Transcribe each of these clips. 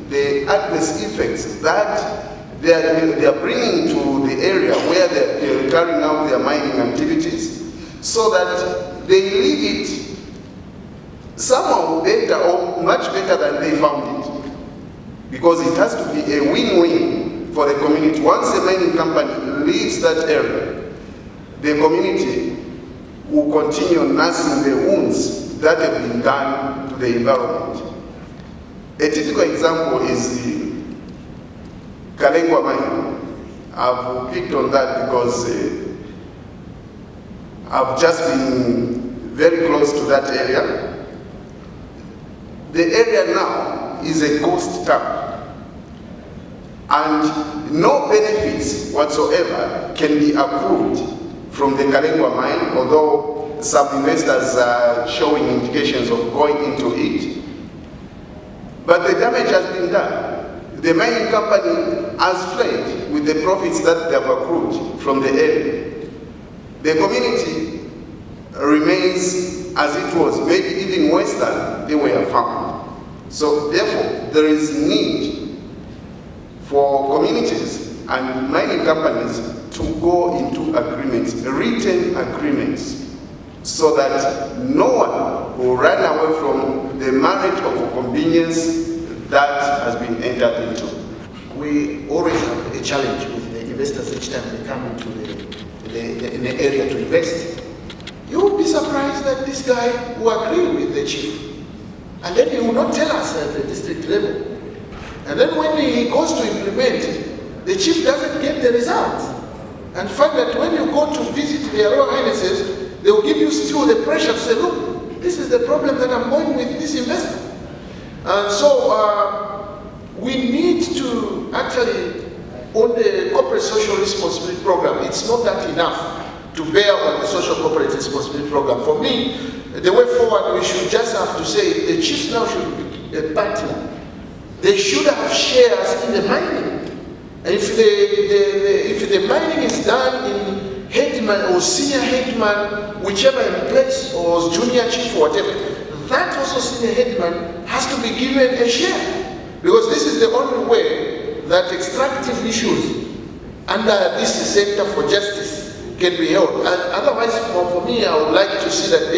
the adverse effects that they are bringing to the area where they're carrying out their mining activities, so that they leave it somehow better or much better than they found it. Because it has to be a win-win for the community. Once a mining company leaves that area, the community will continue nursing the wounds that have been done to the environment. A typical example is the Kalengwa mine. I've picked on that because I've just been very close to that area. The area now is a ghost town, and no benefits whatsoever can be accrued from the Kalengwa mine, although some investors are showing indications of going into it. But the damage has been done. The mining company has fled with the profits that they have accrued from the area. The community remains as it was, maybe even worse than they were found. So therefore, there is need for communities and mining companies to go into agreements, written agreements, so that no one will run away from the marriage of convenience that has been entered into. We always have a challenge with the investors each time they come into the area to invest. You will be surprised that this guy will agree with the chief, and then he will not tell us at the district level. And then when he goes to implement it, the chief doesn't get the result. And find that when you go to visit their Royal Highnesses, they will give you still the pressure to say, look, this is the problem that I'm going with this investor. And so we need to actually, on the corporate social responsibility program, it's not that enough to bear on the social corporate responsibility program. For me, the way forward, we should just have to say the chiefs now should be a partner. They should have shares in the mining. And if the mining is done in headman or senior headman, whichever in place, or junior chief or whatever, that also senior headman has to be given a share. Because this is the only way that extractive issues under this Center for Justice can be held. And otherwise, for me, I would like to see that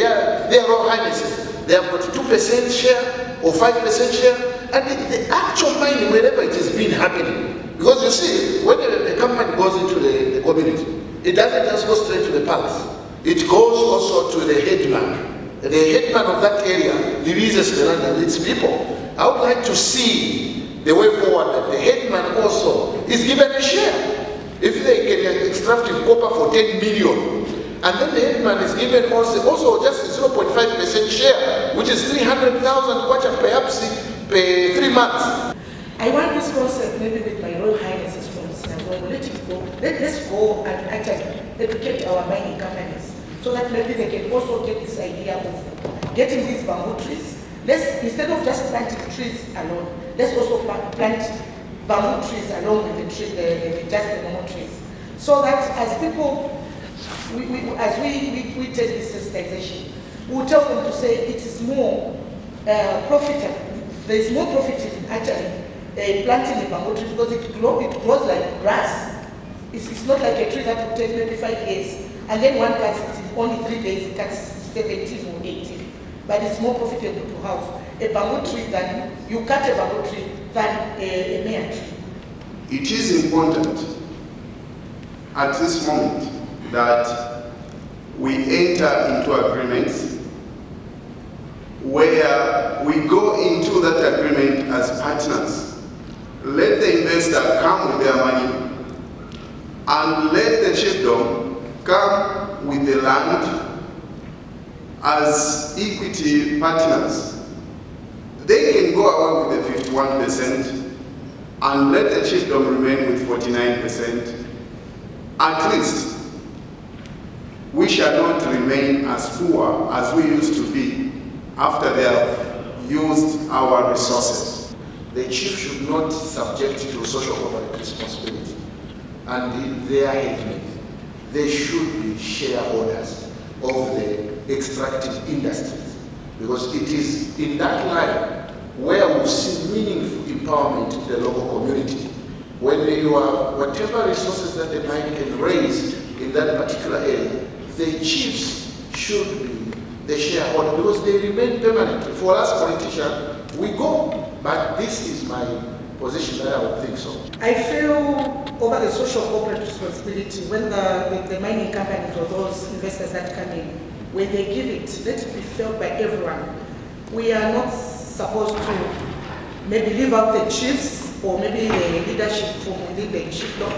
their Royal Highnesses, they have got 2% share or 5% share, and the actual mining, wherever it has been happening. Because you see, when the company goes into the community, it doesn't just go straight to the palace. It goes also to the headman. The headman of that area releases the land and its people. I would like to see the way forward that the headman also is given a share. If they get extractive copper for 10 million, and then the headman is given also just 0.5% share, which is 300,000 kwacha perhaps per 3 months. I want this concept, maybe with my Royal Highnesses from Singapore, let it go. Let's go and actually educate our mining companies, so that maybe they can also get this idea of getting these bamboo trees. Instead of just planting trees alone, let's also plant bamboo trees along with just the normal trees. So that as people, as we take this sensitization, we'll tell them to say it is more profitable. There is more profit in actually planting a bamboo tree, because it grows like grass. It's not like a tree that will take maybe 5 years, and then one cuts it in only 3 days, it cuts 17 or 18. But it's more profitable to have a bamboo tree than you cut a bamboo tree than a mere tree. It is important at this moment that we enter into agreements where we go into that agreement as partners. Let the investor come with their money, and let the chiefdom come with the land as equity partners. They can go away with the 51% and let the chiefdom remain with 49%. At least, we shall not remain as poor as we used to be after they have used our resources. The chief should not subject to social corporate responsibility, and their headmen, they should be shareholders of the extractive industries, because it is in that line where we see meaningful empowerment in the local community. When you have whatever resources that the mine can raise in that particular area, the chiefs should be the shareholder because they remain permanent. For us politicians, we go, but this is my position that I would think so. I feel over the social corporate responsibility, when the mining companies or those investors that come in, when they give it, let it be felt by everyone. We are not supposed to maybe leave out the chiefs or maybe the leadership from within the chiefdom.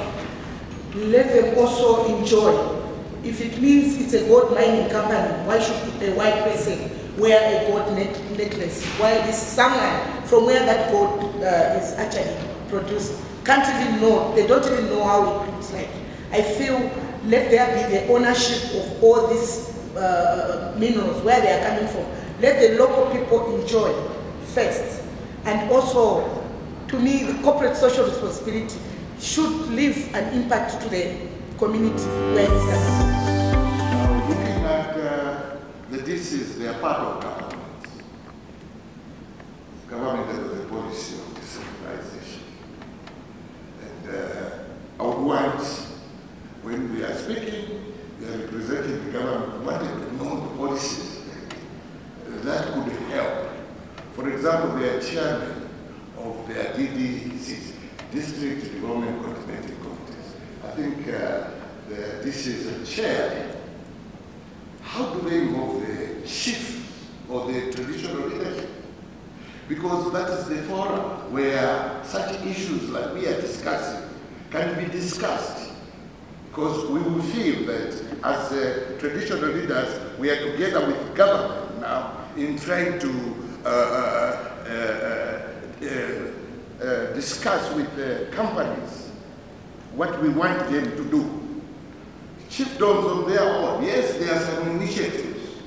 Let them also enjoy. If it means it's a gold mining company, why should a white person wear a gold necklace? While it's someone from where that gold is actually produced can't even know, they don't even know how it looks like. I feel let there be the ownership of all these minerals, where they are coming from. Let the local people enjoy first. And also, to me, the corporate social responsibility should leave an impact to the community where it's coming. Looking at the DCs, they are part of government. Government has a policy of decentralization. And I would want, when we are speaking, we are representing the government, we wanted to know the policies that could help. For example, they are chairman of their DDCs, District Development Coordinating Committees. I think this is a chair. How do they involve the chief or the traditional leadership? Because that is the forum where such issues like we are discussing can be discussed. Because we will feel that as traditional leaders, we are together with government now in trying to discuss with the companies what we want them to do. Chiefdoms on their own, yes, there are some initiatives.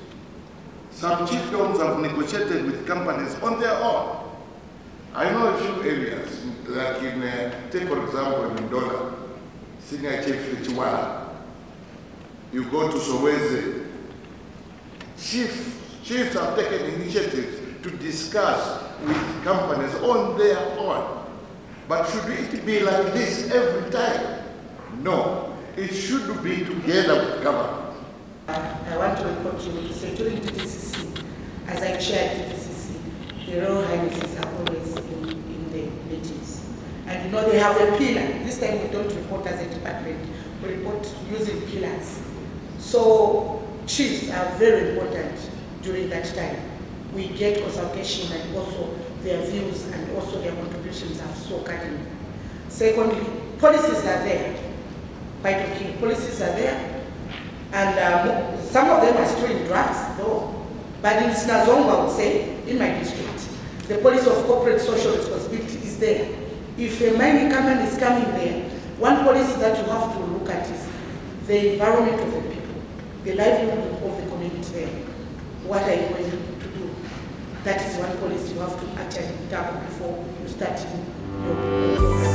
Some chiefdoms have negotiated with companies on their own. I know a few areas, like in, take for example, in Ndola, Senior Chief Chiwala. You go to Soweto, chiefs have taken initiatives to discuss with companies on their own. But should it be like this every time? No. It should be together with government. I want to report to you, so during DDCC, as I chaired DDCC, the Royal Highnesses are always in the meetings. And you know, they have a pillar. This time we don't report as a department, we report using pillars. So chiefs are very important during that time. We get consultation and also their views and also their contributions are so cardinal. Secondly, policies are there. Quite okay, policies are there. And some of them are still in drafts though. But in Sinazongo, I would say, in my district, the policy of corporate social responsibility is there. If a mining company is coming there, one policy that you have to look at is the environment of the people, the livelihood of the community there. What are you going to do? That is one policy you have to actually tackle before you start your program.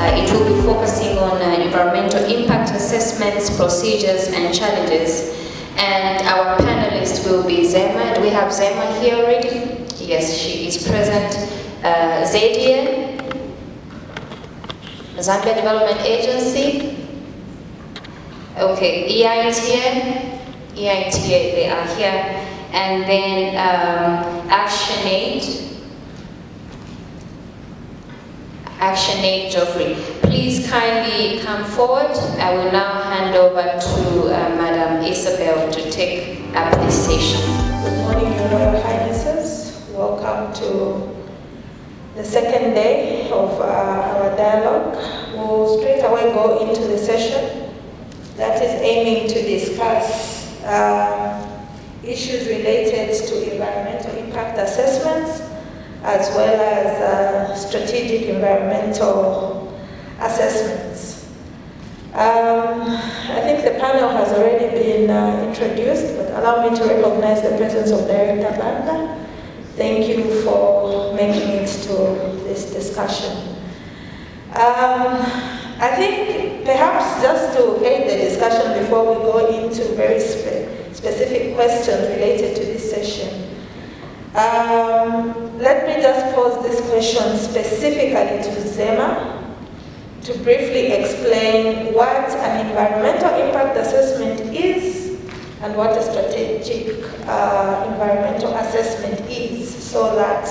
It will be focusing on environmental impact assessments, procedures, and challenges. And our panelist will be Zema. Do we have Zema here already? Yes, she is present. ZDN, Zambia Development Agency. Okay, EITA, they are here. And then ActionAid Geoffrey. Please kindly come forward. I will now hand over to Madam Isabel to take up this session. Good morning, Your Royal Highnesses. Welcome to the second day of our dialogue. We'll straight away go into the session that is aiming to discuss issues related to environmental impact assessments as well as strategic environmental assessments. I think the panel has already been introduced, but allow me to recognize the presence of Director Banda. Thank you for making it to this discussion. I think perhaps just to aid the discussion before we go into very specific questions related to this session, let me just pose this question specifically to Zema to briefly explain what an environmental impact assessment is and what a strategic environmental assessment is, so that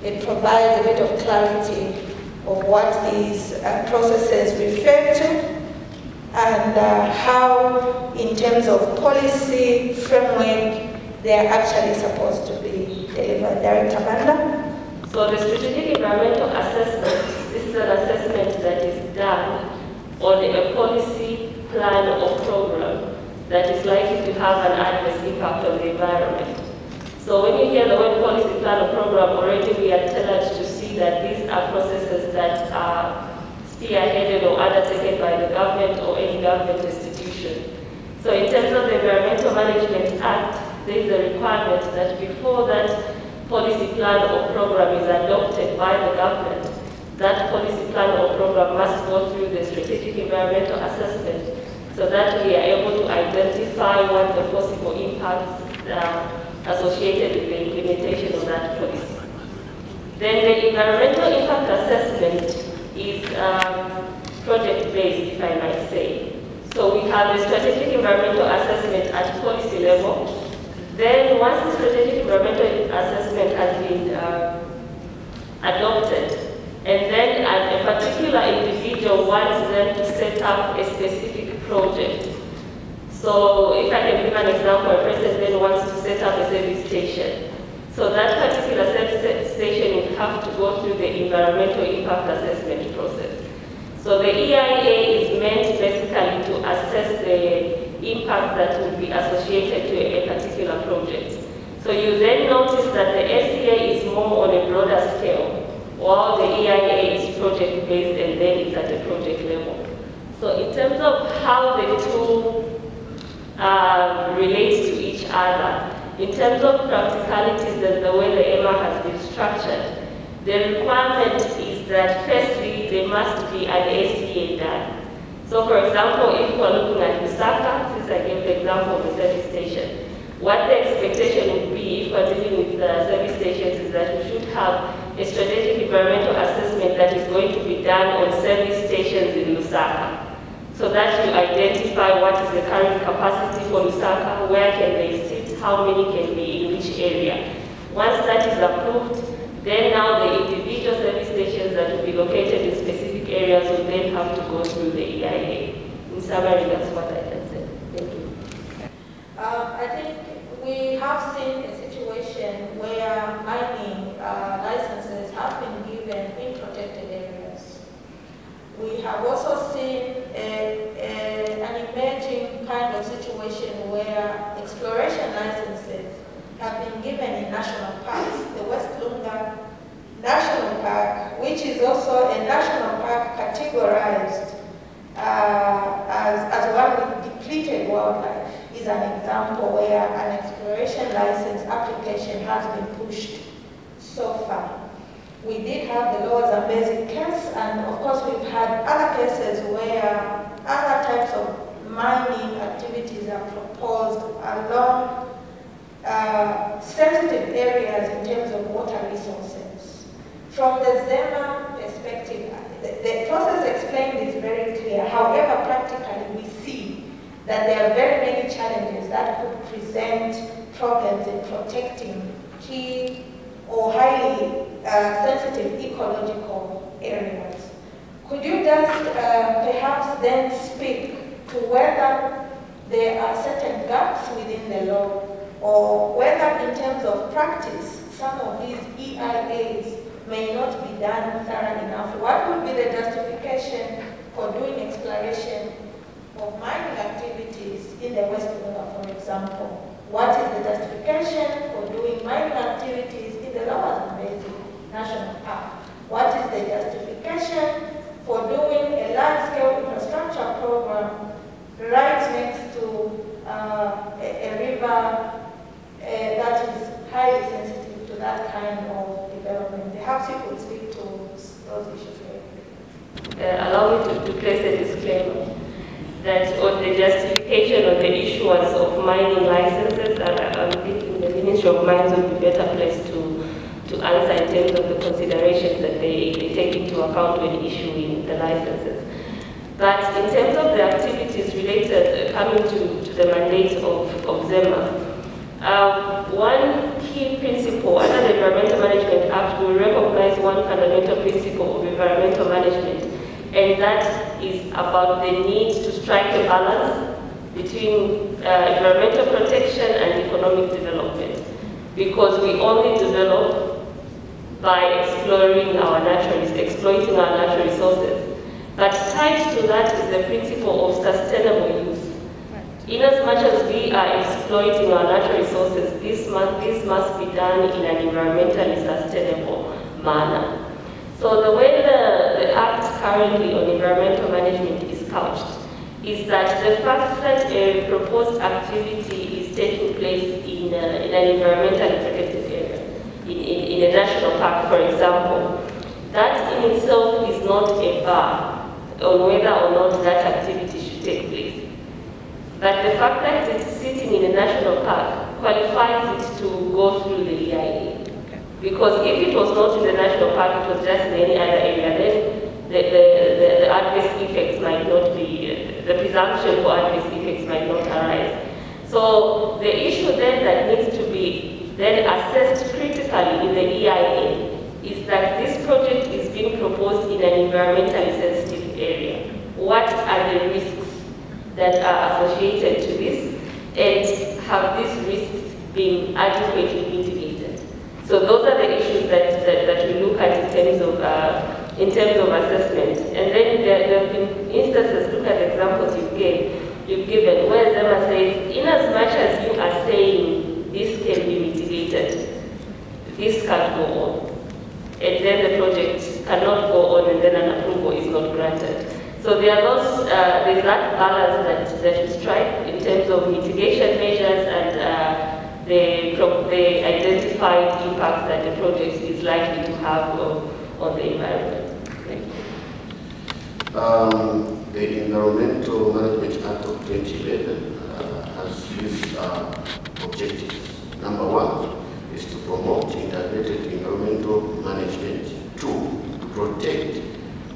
it provides a bit of clarity of what these processes refer to and how, in terms of policy framework, they are actually supposed to be delivered. Director Banda? So the strategic environmental assessment, this is an assessment that is done on a policy plan or program that is likely to have an adverse impact on the environment. So when you hear the word policy plan or program, already we are tailored to see that these are processes that are spearheaded or undertaken by the government or any government institution. So in terms of the Environmental Management Act, there is a requirement that before that policy plan or program is adopted by the government, that policy plan or program must go through the strategic environmental assessment so that we are able to identify what the possible impacts associated with the implementation of that policy. Then the environmental impact assessment is project-based, if I might say. So we have a strategic environmental assessment at policy level. Then once the strategic environmental assessment has been adopted, and then a particular individual wants them to set up a specific project. So if I can give an example, a person then wants to set up a service station. So that particular service station would have to go through the environmental impact assessment process. So the EIA is meant basically to assess the impact that would be associated to a particular project. So you then notice that the SCA is more on a broader scale, while the EIA is project-based and then it's at a project level. So in terms of how the two relate to each other, in terms of practicalities and the way the EMA has been structured, the requirement is that firstly there must be an SCA done. So for example, if we're looking at Lusaka, since I gave the example of the service station, what the expectation would be if we're dealing with service stations is that we should have a strategic environmental assessment that is going to be done on service stations in Lusaka. So that you identify what is the current capacity for Lusaka, where can they sit, how many can be in which area. Once that is approved, then now the individual service stations that will be located in specific areas will then have to go through the EIA. In summary, that's what I can say. Thank you. I think we have seen a situation where mining licenses have been given in protected areas. We have also seen an emerging kind of situation where exploration licenses have been given in national parks. The West Lunga National Park, which is also a national park categorized as one with depleted wildlife, is an example where an exploration license application has been pushed so far. We did have the Lower Zambezi case, and of course we've had other cases where other types of mining activities are proposed along sensitive areas in terms of water resources. From the ZEMA perspective, the process explained is very clear. However, practically we see that there are very many challenges that could present problems in protecting key or highly sensitive ecological areas. Could you just perhaps then speak to whether there are certain gaps within the law, or whether in terms of practice some of these EIAs may not be done thorough enough? What would be the justification for doing exploration of mining activities in the West Lunga, for example? What is the justification for doing mining activities in the Lower Zambezi National Park? What is the justification for doing a large-scale infrastructure program right next to a river that is highly sensitive to that kind of development? Perhaps you could speak to those issues very quickly. Allow me to place a disclaimer that on the justification of the issuance of mining licenses, I think the Ministry of Mines would be better placed to answer in terms of the considerations that they take into account when issuing the licenses. But in terms of the activities related, coming to the mandate of ZEMA, one key principle under the Environmental Management Act will recognize one fundamental principle of environmental management, and that is about the need to strike a balance between environmental protection and economic development, because we only develop by exploiting our natural resources. But tied to that is the principle of sustainable use. In as much as we are exploiting our natural resources, this must be done in an environmentally sustainable manner. So the way the Act currently on environmental management is couched is that the fact that a proposed activity is taking place in an environmentally protected area, in a national park, for example, that in itself is not a bar on whether or not that activity should take place. But the fact that it's sitting in a national park qualifies it to go through the EIA. Because if it was not in the national park, it was just in any other area, then the adverse effects might not be, the presumption for adverse effects might not arise. So the issue then that needs to be then assessed critically in the EIA is that this project is being proposed in an environmentally sensitive area. What are the risks that are associated to this, and have these risks been adequately mitigated? So those are the issues that we look at in terms of assessment. And then there have been instances, look at the examples you've given, where ZEMA says, in as much as you are saying this can be mitigated, this can't go on. And then the project cannot go on, and then an approval is not granted. So there are there's that balance that we strike in terms of mitigation measures and the identified impacts that the project is likely to have on the environment. Thank you. The Environmental Management Act of 2011 has these objectives. Number one is to promote integrated environmental management. Two, to protect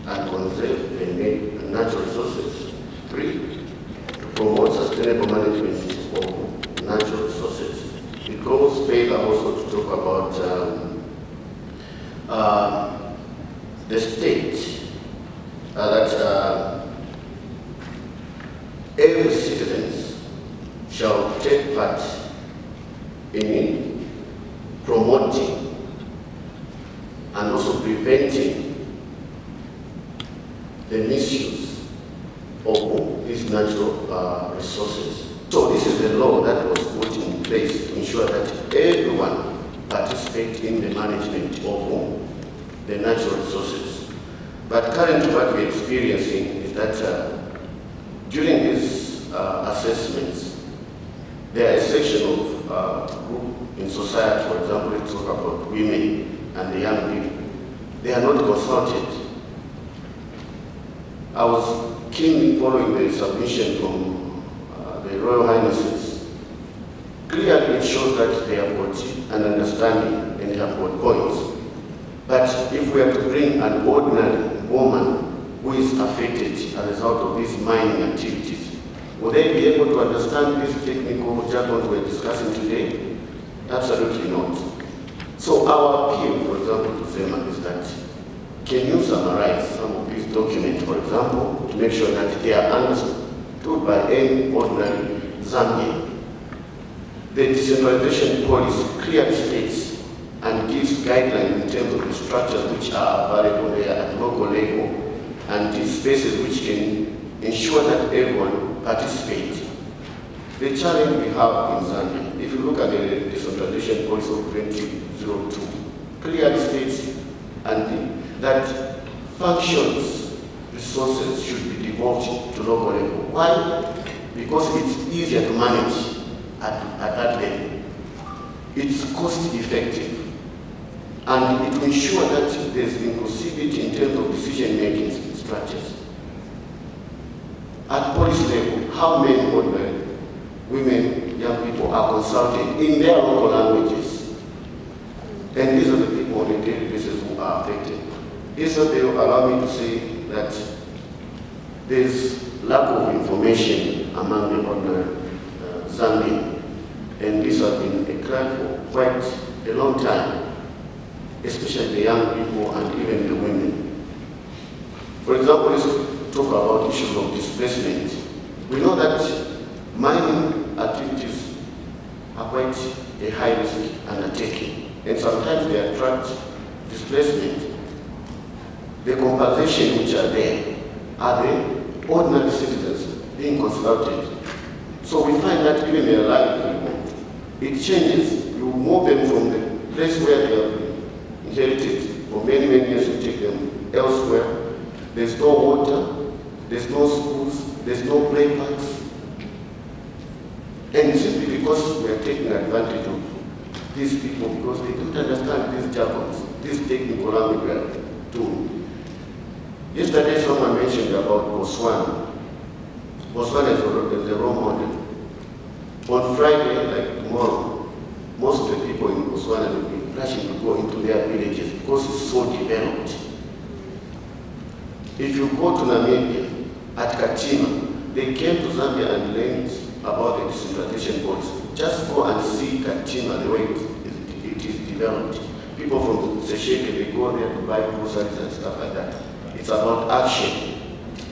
and conserve the natural resources. Three, to promote sustainable management of natural resources. It goes further also to talk about the state that every citizen shall take part in promoting and also preventing the misuse of these natural resources. So this is the law that was put in place to ensure that everyone participates in the management of the natural resources. But currently what we're experiencing is that during these assessments, there are a section of group in society, for example, we talk about women and the young people. They are not consulted. I was keenly following the submission from the Royal Highnesses. Clearly it shows that they have got an understanding and they have got points. But if we are to bring an ordinary woman who is affected as a result of these mining activities, will they be able to understand this technical jargon we're discussing today? Absolutely not. So our appeal, for example, to ZEMA is that, can you summarize some of these documents, for example, to make sure that they are understood by any ordinary Zambian? The decentralization policy clearly states and gives guidelines in terms of the structures which are available there at local level and the spaces which can ensure that everyone participates. The challenge we have in Zambia, if you look at the decentralization policy of 2002, clearly states that functions, resources should be devolved to local level. Why? Because it's easier to manage at that level. It's cost effective. And it will ensure that there's inclusivity in terms of decision-making structures. At policy level, how many ordinary women, young people are consulted in their local languages? And these are the people Isabel, allow me to say that there's lack of information among the Zambian, and this has been a cry for quite a long time, especially the young people and even the women. For example, let's talk about issues of displacement. We know that mining activities are quite a high risk undertaking, and sometimes they attract displacement. The compensation which are there are the ordinary citizens being consulted. So we find that even their livelihood, it changes. You move them from the place where they have inherited for many, many years, you take them elsewhere. There's no water, there's no schools, there's no play parks. And simply because we are taking advantage of these people, because they don't understand these jargons, this technical language too. Yesterday someone mentioned about Botswana. Botswana is a role model. On Friday, like tomorrow, most of the people in Botswana will be rushing to go into their villages because it's so developed. If you go to Namibia, at Katima, they came to Zambia and learned about the decentralization policy. Just go and see Katima, the way it is developed. People from CEJ, they go there to buy groceries and stuff like that. It's about action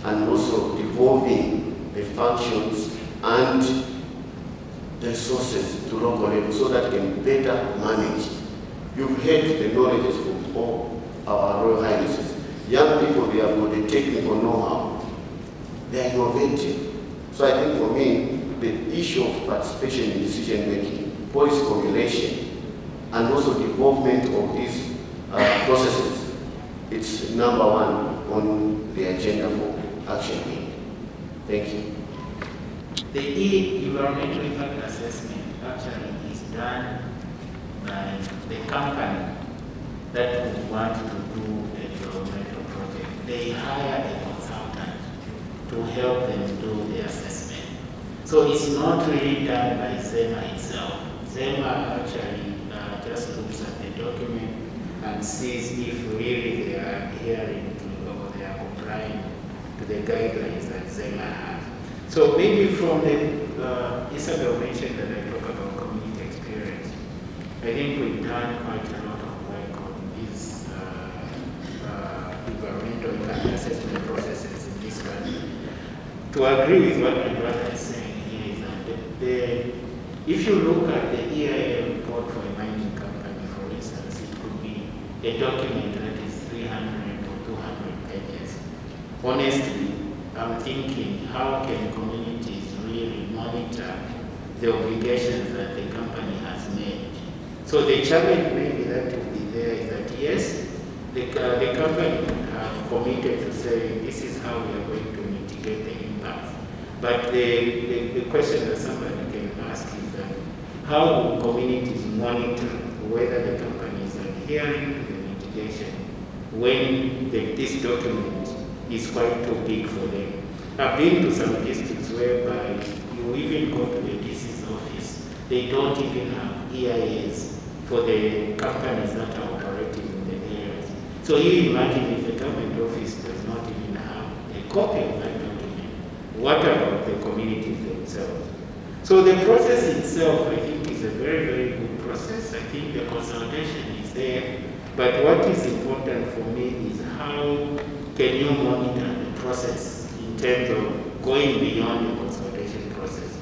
and also evolving the functions and the resources to local level so that it can be better managed. You've heard the knowledge from all our Royal Highnesses. Young people, they have got the technical know-how. They are innovative. So I think for me, the issue of participation in decision-making, policy formulation, and also the involvement of these processes, it's number one on the agenda for action. Thank you. The environmental impact assessment actually is done by the company that would want to do a developmental project. They hire a consultant to help them do the assessment. So it's not really done by ZEMA itself. ZEMA actually just looks at the document and sees if really they are adhering to or they are complying to the guidelines that ZEMA has. So maybe from the, Isabel mentioned that I talk about community experience. I think we've done quite a lot of work on these environmental impact assessment processes in this country. To agree with what my brother is saying here is that if you look at the EIA report for a mining company, for instance, it could be a document that is 300 or 200 pages. Honestly, I'm thinking, how can communities really monitor the obligations that the company has made? So the challenge maybe that will be there is that yes, the company have committed to say this is how we are going to mitigate the impact. But the question that somebody can ask is that how will communities monitor whether the company is adhering to the mitigation when this document is quite too big for them? I've been to some districts whereby you even go to the DC's office, they don't even have EIAs for the companies that are operating in the areas. So you imagine if the government office does not even have a copy of that document, what about the communities themselves? So the process itself, I think, is a very, very good process. I think the consultation is there, but what is important for me is how can you monitor the process in terms of going beyond the consultation process.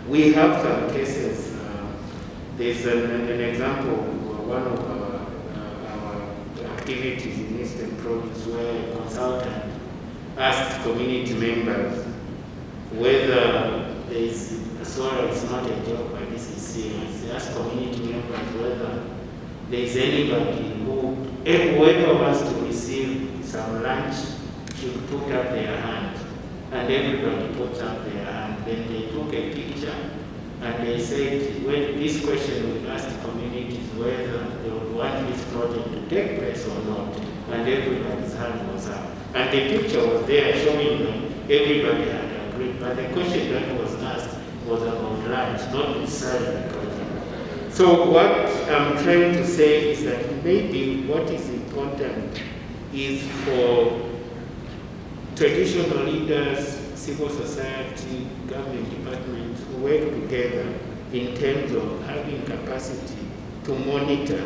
We have some cases. There's an example, one of our activities in Eastern Province where a consultant asked community members whether there is, sorry, it's not a joke, but this is serious. They asked community members whether there is anybody who, whoever wants to receive some lunch should put up their hand. And everybody puts up their hand. Then they took a picture and they said, when this question we asked communities whether they would want this project to take place or not, and everybody's hand was up. And the picture was there showing that everybody had agreed. But the question that was asked was about lunch, not necessarily the project. So what I'm trying to say is that maybe what is important is for traditional leaders, civil society, government departments who work together in terms of having capacity to monitor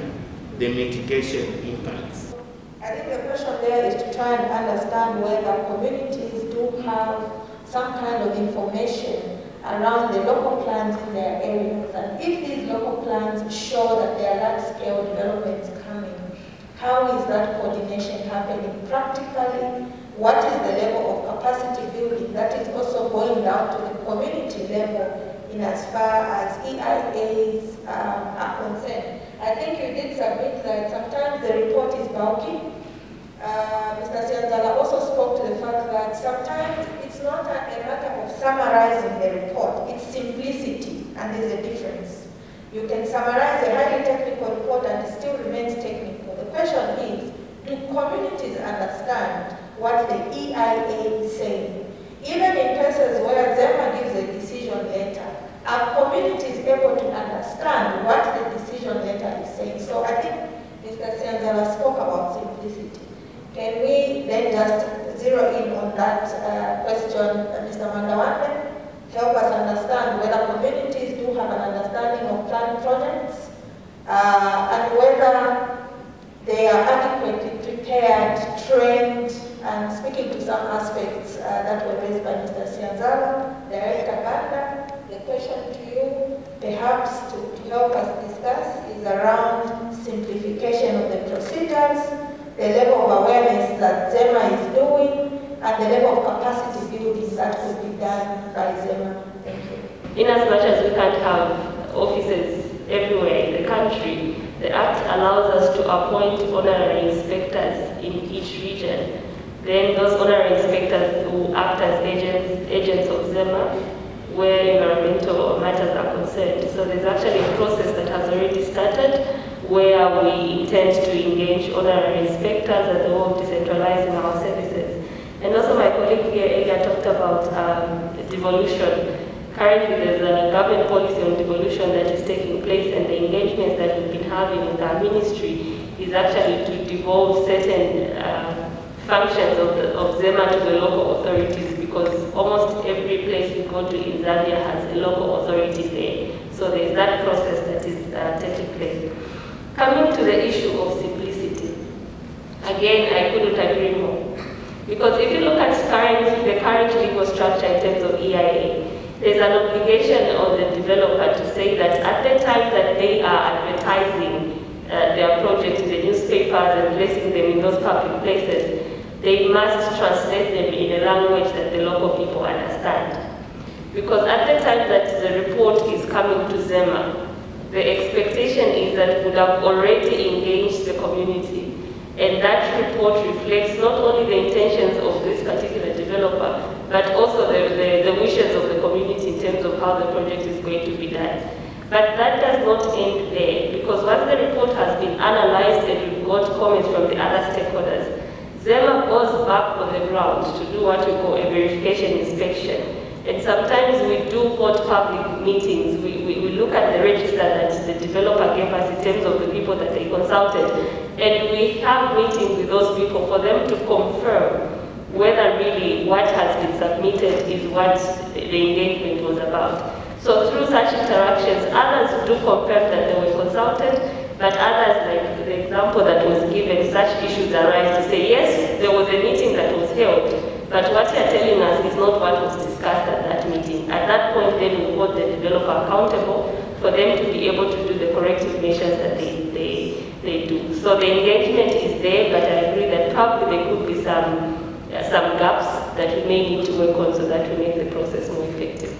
the mitigation impacts. I think the question there is to try and understand whether communities do have some kind of information around the local plans in their areas, and if these local plans show that there are large-scale developments coming, how is that coordination happening practically? What is the level of capacity building that is also going down to the community level in as far as EIAs are concerned? I think you did submit that sometimes the report is bulky. Mr. Sianzala also spoke to the fact that sometimes it's not a matter of summarizing the report, it's simplicity, and there's a difference. You can summarize a highly technical report and it still remains technical. The question is, do communities understand what the EIA is saying? Even in cases where ZEMA gives a decision letter, are communities able to understand what the decision letter is saying? So I think Mr. Sianzala spoke about simplicity. Can we then just zero in on that question, Mr. Mandawande? Help us understand whether communities do have an understanding of planned projects and whether they are adequately prepared, trained, and speaking to some aspects that were raised by Mr. Sianzala, Director Banda, the question to you, perhaps to help us discuss, is around simplification of the procedures, the level of awareness that ZEMA is doing, and the level of capacity building that could be done by ZEMA. Thank you. In as much as we can't have offices everywhere in the country, the Act allows us to appoint honorary inspectors in each region. Then those honorary inspectors who act as agents of ZEMA where environmental matters are concerned. So there's actually a process that has already started where we intend to engage honorary inspectors as a way of decentralizing our services. And also my colleague here earlier talked about devolution. Currently there's a government policy on devolution that is taking place, and the engagements that we've been having with our ministry is actually to devolve certain functions of ZEMA to the local authorities, because almost every place we go to in Zambia has a local authority there. So there's that process that is taking place. Coming to the issue of simplicity, again, I couldn't agree more. Because if you look at the current legal structure in terms of EIA, there's an obligation on the developer to say that at the time that they are advertising their project in the newspapers and placing them in those public places, they must translate them in a language that the local people understand. Because at the time that the report is coming to ZEMA, the expectation is that we would have already engaged the community. And that report reflects not only the intentions of this particular developer, but also the wishes of the community in terms of how the project is going to be done. But that does not end there, because once the report has been analyzed and we've got comments from the other stakeholders, ZEMA goes back on the ground to do what we call a verification inspection. And sometimes we do hold public meetings. We look at the register that the developer gave us in terms of the people that they consulted. And we have meetings with those people for them to confirm whether really what has been submitted is what the engagement was about. So through such interactions, others do confirm that they were consulted, but others, like the example that was given, such issues arise to say, yes, there was a meeting that was held, but what you're telling us is not what was discussed at that meeting. At that point, then we hold the developer accountable for them to be able to do the corrective measures that they do. So the engagement is there, but I agree that probably there could be some gaps that we may need to work on so that we make the process more effective.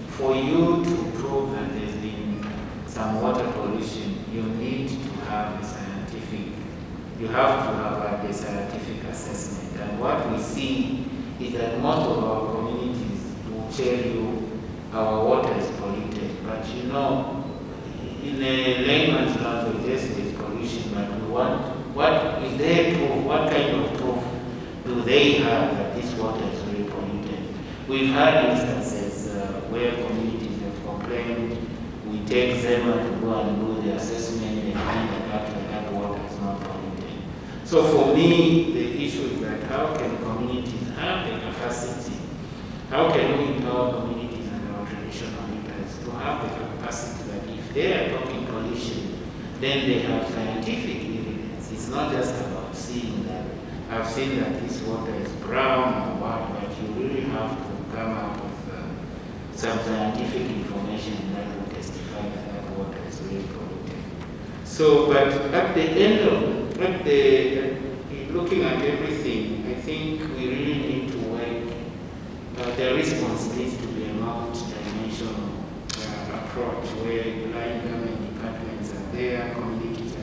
For you to prove that there's been some water pollution, you need to have a scientific, you have to have a scientific assessment. And what we see is that most of our communities will tell you our water is polluted. But you know, in a layman's language, yes, there's pollution, but we want, what is their proof? What kind of proof do they have that this water is really polluted? We've had instances where communities have complained. We take ZEMA to go and do the assessment and find that actually that water is not polluted. So for me, the issue is that how can communities have the capacity, how can we empower communities and our traditional leaders to have the capacity that if they are talking pollution, then they have scientific evidence. It's not just about seeing that I've seen that this water is brown or what, but you really have to come up with some scientific information that will testify that that water is really polluted. So, but at the end of, looking at everything, I think we really need to work, the response needs to be a multi-dimensional approach where line government departments are there, communities.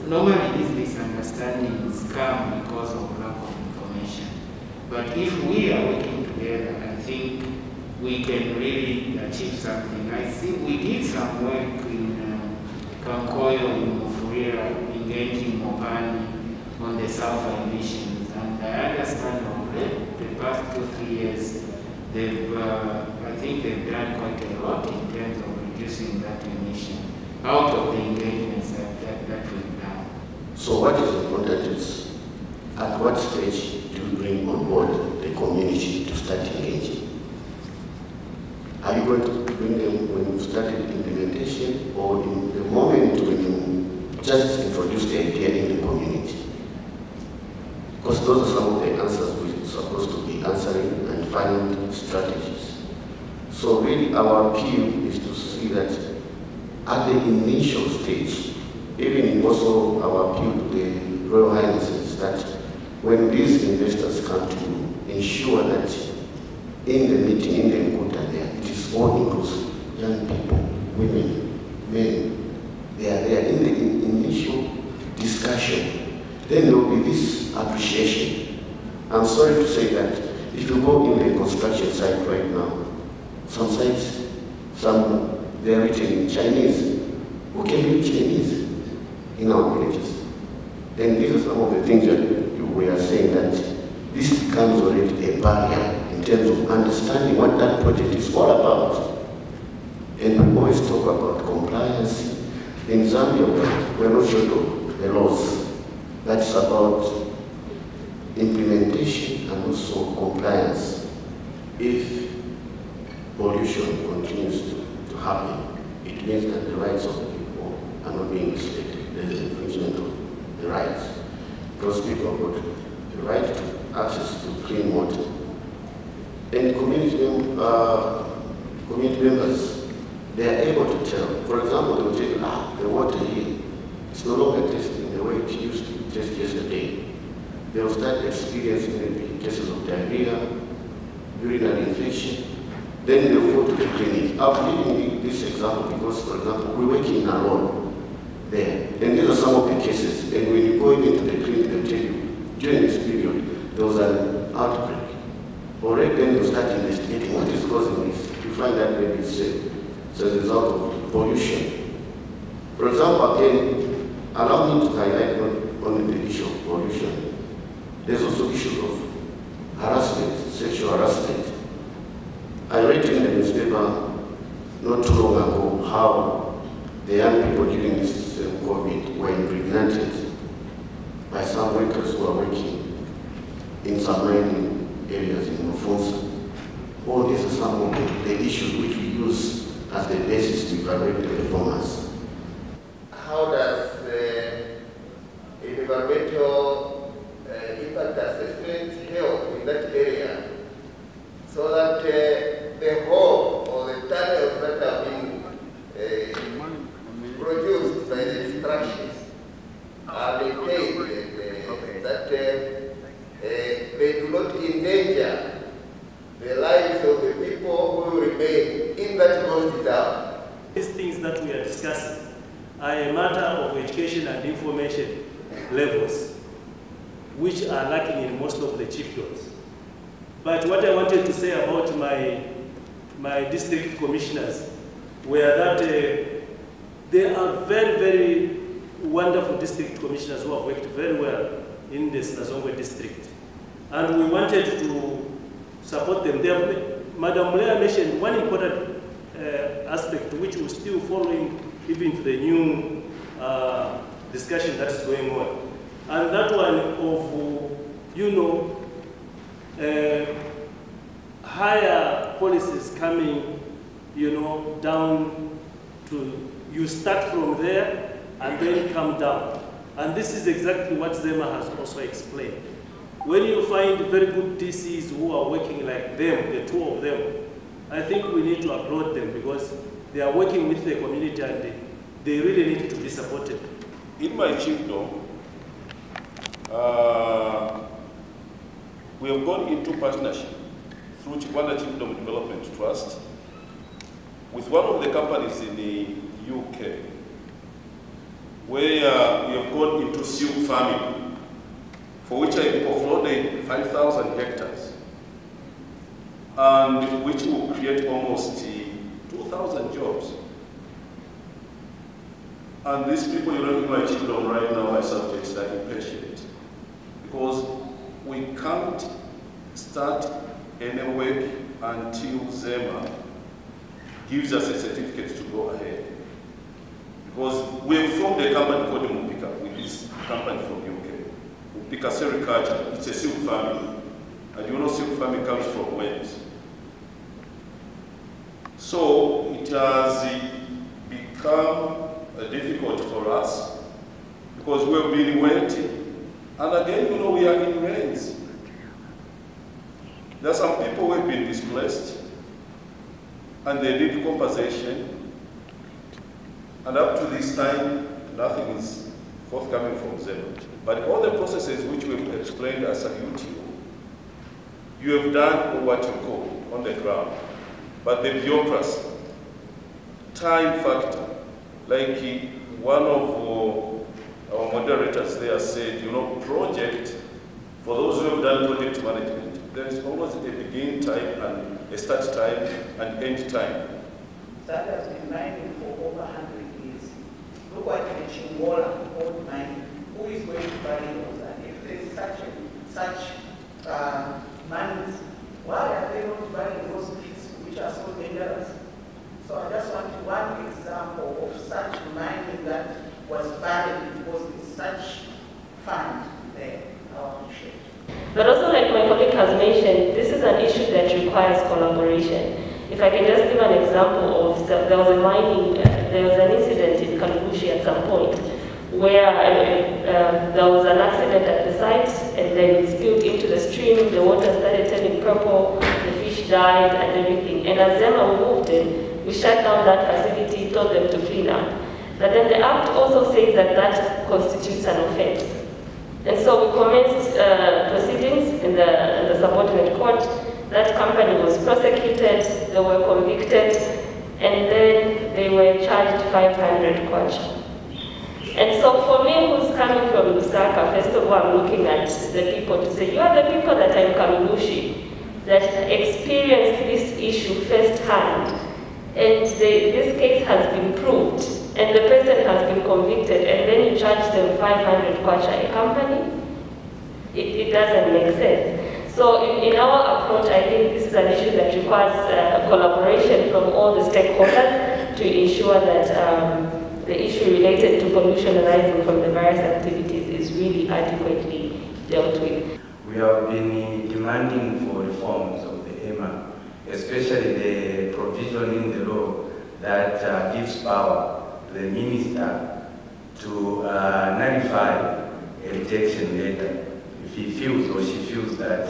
Normally these misunderstandings come because of lack of information. But if we are working together, I think we can really achieve something. I think we did some work in Kankoyo, in Mufurira, engaging Mopani on the sulfur emissions. And I understand already the past 2-3 years, I think they've done quite a lot in terms of reducing that emission out of the engagements that we've done. So what is important is, at what stage do you bring on board the community to start engaging? Are you going to bring them when you started implementation, or in the moment when you just introduce the idea in the community? Because those are some of the answers we're supposed to be answering and find strategies. So really our appeal is to see that at the initial stage, even also our appeal to the Royal Highnesses, that when these investors come to ensure that in the meeting, in the Nkuta there, it is all inclusive, young people, women, men, they are there in the initial discussion, then there will be this appreciation. I'm sorry to say that if you go in the construction site right now, some sites, they are written in Chinese. Who can read Chinese in our villages? Then these are some of the things that we are saying, that this becomes already a barrier in terms of understanding what that project is all about. And we always talk about compliance. In Zambia, we're not short of the laws. That's about implementation and also compliance. If pollution continues to happen, it means that the rights of the people are not being respected. There is infringement of the rights. Those people have got the right to access to clean water. And community members, they are able to tell. For example, they will tell you, the water here is no longer testing the way it used to test yesterday. They will start experiencing maybe cases of diarrhea, urinary infection. Then they will go to the clinic. I'm giving this example because, for example, we're working in a road there. And these are some of the cases. And when you go into the clinic, they'll tell you, during this period, there was an outbreak. Already then you start investigating what is causing this. You find that maybe it's a result of pollution. For example, again, allow me to highlight not only the issue of pollution. There's also issues of harassment, sexual harassment. I read in the newspaper not too long ago how the young people during this COVID were impregnated by some workers who are working in some mining areas in Mofonsa. All these are some of the issues which we use as the basis to evaluate the performance. How does the environmental impact assessment help in that area so that the hole or the tunnels that have been produced by the extractions are maintained, that they do not endanger the lives of the people who remain in that ghost town? These things that we are discussing are a matter of education and information levels, which are lacking in most of the chiefdoms. But what I wanted to say about my district commissioners were that they are very, very wonderful district commissioners who have worked very well in the Sinazongwe district. And we wanted to support them. Madam Mulea mentioned one important aspect which we're still following even to the new discussion that is going on. And that one of, you know, higher policies coming, you know, down to, you start from there and then come down. And this is exactly what Zema has also explained. When you find very good DCs who are working like them, the two of them, I think we need to applaud them because they are working with the community and they really need to be supported. In my chiefdom, we have gone into partnership through Chibanda Chiefdom Development Trust with one of the companies in the UK, where we have gone into silk farming, for which I offloaded 5,000 hectares, and which will create almost 2,000 jobs. And these people you know in my chiefdom right now are subjects that are impatient, because we can't start any work until Zema gives us a certificate to go ahead. Because we have formed a company called Mupika with this company from UK. Mupika Sericulture, it's a silk farming. And you know silk farming comes from Wales. So it has become difficult for us because we have been waiting. And again, you know, we are in rains. There are some people who have been displaced and they need compensation. And up to this time, nothing is forthcoming from them. But all the processes which we've explained as a UTO, you have done what you call on the ground. But the bureaucracy, time factor, like one of our moderators there said, you know, project, for those who have done project management, there is always a begin time and a start time and end time. That has been mining for over 100 years. Look at the Chingola old mine. Who is going to buy those? And if there is such mines, why are they not buying those pits which are so dangerous? So I just want one example of such mining that was buried because there's such fund there. But also, like my colleague has mentioned, this is an issue that requires collaboration. If I can just give an example of, there was a mining, there was an incident in Mulungushi at some point where there was an accident at the site and then it spilled into the stream, the water started turning purple, the fish died and everything. And as Zema moved in, we shut down that facility, told them to clean up. But then the Act also says that that constitutes an offense. And so we commenced proceedings in the subordinate court. That company was prosecuted, they were convicted, and then they were charged 500 kwacha. And so for me, who's coming from Lusaka, first of all, I'm looking at the people to say, you are the people that are in Mulungushi, that experienced this issue firsthand. And this case has been proved, and the person has been convicted, and then you charge them 500 kwacha a company? It doesn't make sense. So in our approach, I think this is an issue that requires collaboration from all the stakeholders to ensure that the issue related to pollution arising from the various activities is really adequately dealt with. We have been demanding for reforms of the EMA, especially the provision in the law that gives power to the minister to nullify a rejection letter if he feels or she feels that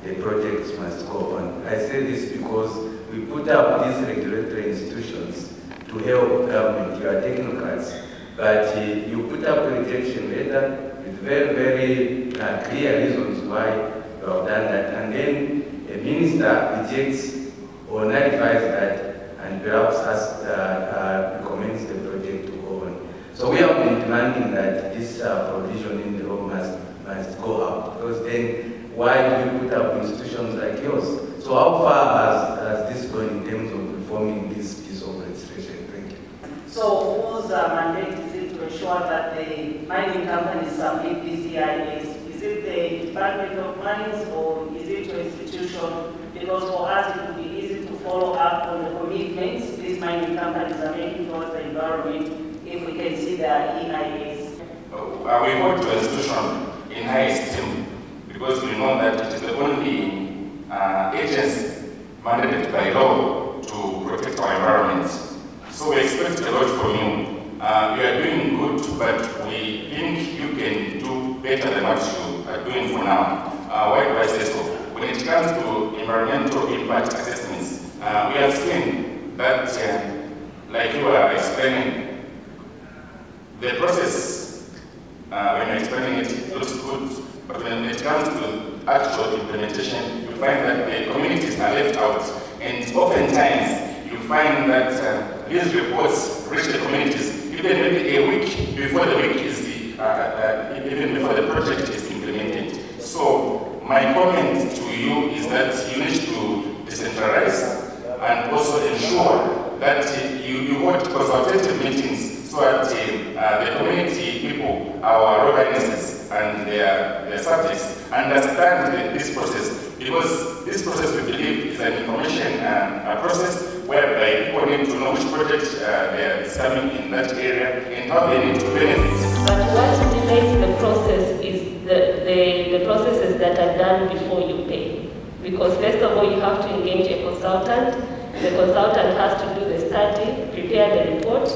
the project must go on. I say this because we put up these regulatory institutions to help government. You are technocrats, but you put up a rejection letter with very, very clear reasons why you have done that, and then a minister rejects or nullifies that and perhaps recommends the project to go on. So we have been demanding that this provision in the law must go out, because then why do you put up institutions like yours? So how far has this gone in terms of reforming this piece of legislation? Thank you. So whose mandate is it to ensure that the mining companies submit these EIAs? Is it the Department of Mines or is it your institution? Because for us it would be easy to follow up on the commitments these mining companies are making towards the environment if we can see their EIAs. we hold your institution in high esteem because we know that it is the only agency mandated by law to protect our environment. So we expect a lot from you. You are doing good, but we think you can do better than what you are doing for now. Why do I say so? When it comes to environmental impact assessments, we have seen that, like you are explaining, the process, when you're explaining it, looks good, but when it comes to actual implementation, you find that the communities are left out, and oftentimes you find that these reports reach the communities even maybe a week before the week is even before the project is implemented. So my comment to you is that you need to decentralize and also ensure that you hold consultative meetings so that the community people, our organizations and their subjects understand this process, because this process we believe is an information process whereby people need to know which project is coming in that area and how they need to benefit. But what delays the process is the processes that are done before you pay. Because first of all, you have to engage a consultant. The consultant has to do the study, prepare the report.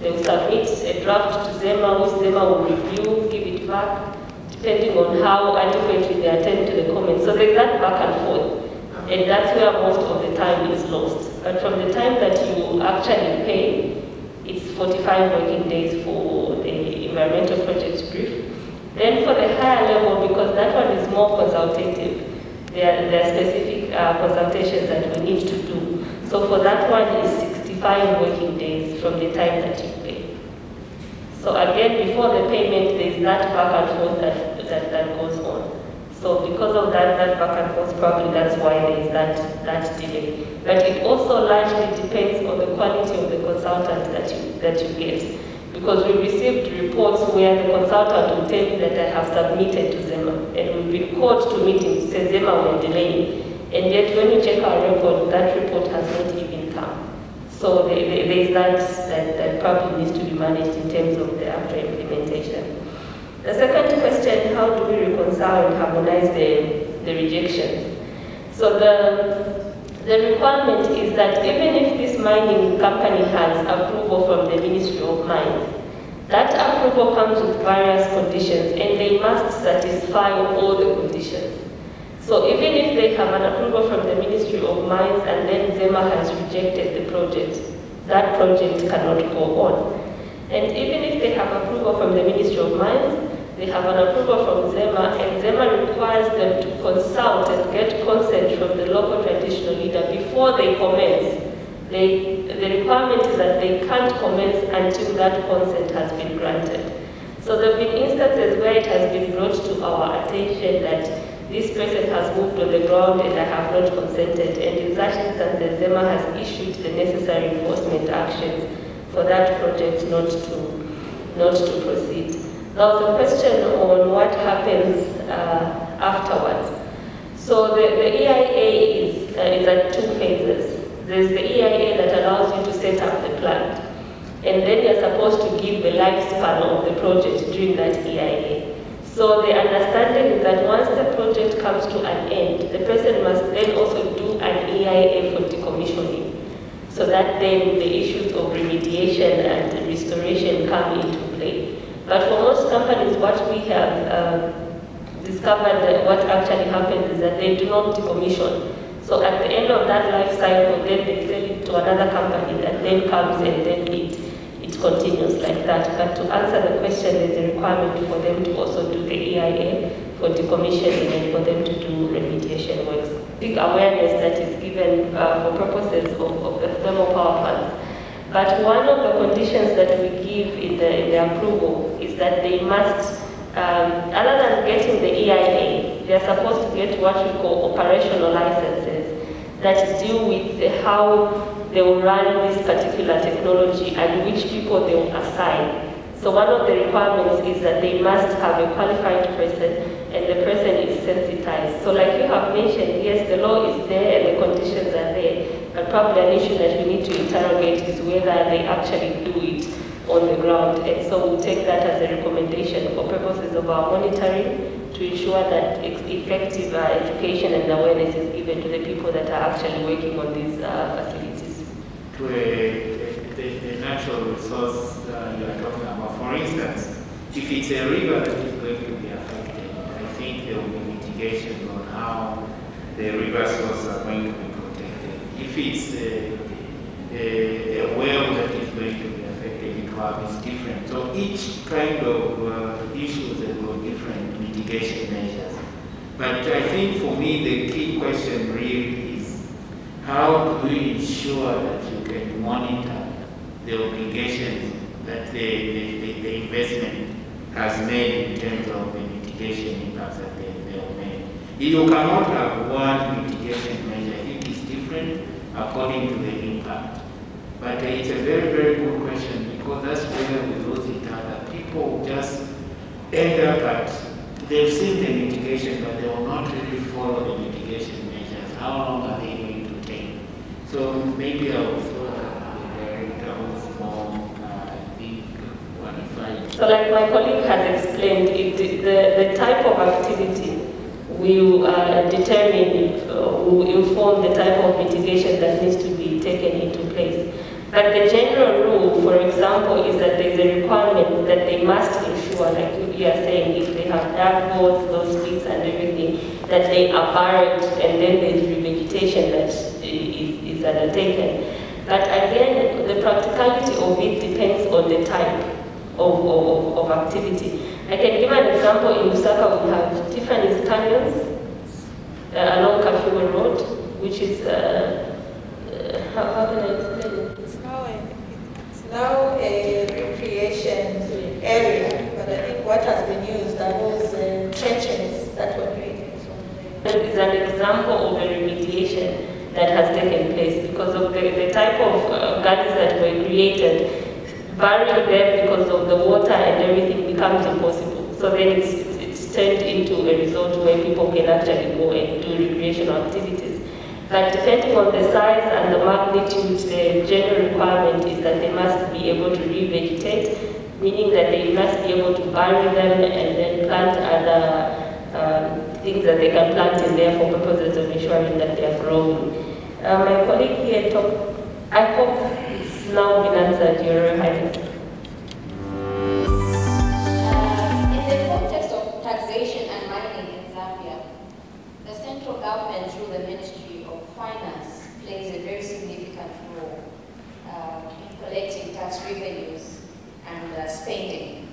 They will submit a draft to ZEMA, which ZEMA will review, give it back, depending on how adequately they attend to the comments. So there's that back and forth. And that's where most of the time is lost. But from the time that you actually pay, it's 45 working days for the environmental project brief. Then for the higher level, because that one is more consultative, there are specific consultations that we need to do. So for that one is 65 working days from the time that you pay. So again, before the payment, there's that back and forth that goes on. So because of that back and forth, probably that's why there's that delay. But it also largely depends on the quality of the consultant that you get. Because we received reports where the consultant will tell you that I have submitted to ZEMA, and we've been called to meetings to say ZEMA were delaying. And yet when you check our record, that report has not even come. So there's that probably needs to be managed in terms of the actual implementation. The second question, how do we reconcile and harmonize the rejections? So the requirement is that even if this mining company has approval from the Ministry of Mines, that approval comes with various conditions and they must satisfy all the conditions. So even if they have an approval from the Ministry of Mines and then ZEMA has rejected the project, that project cannot go on. And even if they have approval from the Ministry of Mines, they have an approval from ZEMA, and ZEMA requires them to consult and get consent from the local traditional leader before they commence. The requirement is that they can't commence until that consent has been granted. So there have been instances where it has been brought to our attention that this person has moved on the ground and I have not consented, and in such instances, ZEMA has issued the necessary enforcement actions for that project not to proceed. There was a question on what happens afterwards. So the EIA is at two phases. There's the EIA that allows you to set up the plant, and then you're supposed to give the lifespan of the project during that EIA. So the understanding is that once the project comes to an end, the person must then also do an EIA for decommissioning, so that then the issues of remediation and restoration come into play. But for most companies, what we have discovered that what actually happens is that they do not decommission. So at the end of that life cycle, then they sell it to another company that then comes and then it continues like that. But to answer the question, there's a requirement for them to also do the EIA for decommissioning and for them to do remediation works. Big awareness that is given for purposes of the thermal power plants. But one of the conditions that we give in the approval is that they must, other than getting the EIA, they are supposed to get what we call operational licenses that deal with how they will run this particular technology and which people they will assign. So one of the requirements is that they must have a qualified person and the person is sensitized. So like you have mentioned, yes, the law is there and the conditions are there, but probably an issue that we need to interrogate is whether they actually do it on the ground. And so we'll take that as a recommendation for purposes of our monitoring to ensure that effective education and awareness is given to the people that are actually working on these facilities. To the natural resource you are talking about, for instance, if it's a river that is going to be affected, I think there will be mitigation on how the river sources are going to be protected. If it's a well that is going to be affected, it's different. So each kind of issues have got different mitigation measures. But I think for me the key question really is how do we ensure that you can monitor the obligations that the investment has made in terms of the mitigation impacts that they have made. You cannot have one mitigation measure. I think it's different according to the impact. But it's a very, very good question because that's where we lose it out. That people just end up at, they've seen the mitigation, but they will not really follow the mitigation measures. How long are they going to take? So maybe I will throw that was more, I think, qualified. So like my colleague has explained, the type of activity will determine, will inform the type of mitigation that needs to be taken into place. But the general rule, for example, is that there's a requirement that they must ensure, like you are saying, if they have dark boards, those pits and everything, that they are buried and then there's revegetation that is undertaken. But again, the practicality of it depends on the type of activity. I can give an example. In Lusaka, we have Tiffany's Canyons along Kafiwa Road, which is, how can I explain it? It's now a recreation area, but I think what has been used are those trenches that were created. It's an example of a remediation that has taken place because of the type of gullies that were created. Burying them because of the water and everything becomes impossible. So then it's turned into a resort where people can actually go and do recreational activities. But depending on the size and the magnitude, the general requirement is that they must be able to revegetate, meaning that they must be able to bury them and then plant other things that they can plant in there for purposes of ensuring that they are growing. My colleague here talked, I hope it's now been answered, Your Royal Highness. In the context of taxation and mining in Zambia, the central government through the Ministry of Finance plays a very significant role in collecting tax revenues and spending.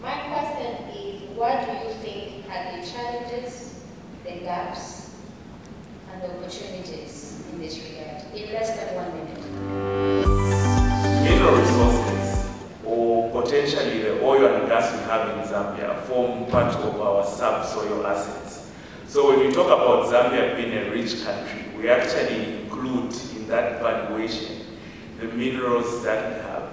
My question is, what do you think are the challenges, the gaps, and the opportunities in this regard? In less than 1 minute. Mineral resources, or potentially the oil and gas we have in Zambia, form part of our subsoil assets. So when we talk about Zambia being a rich country, we actually include in that valuation the minerals that we have.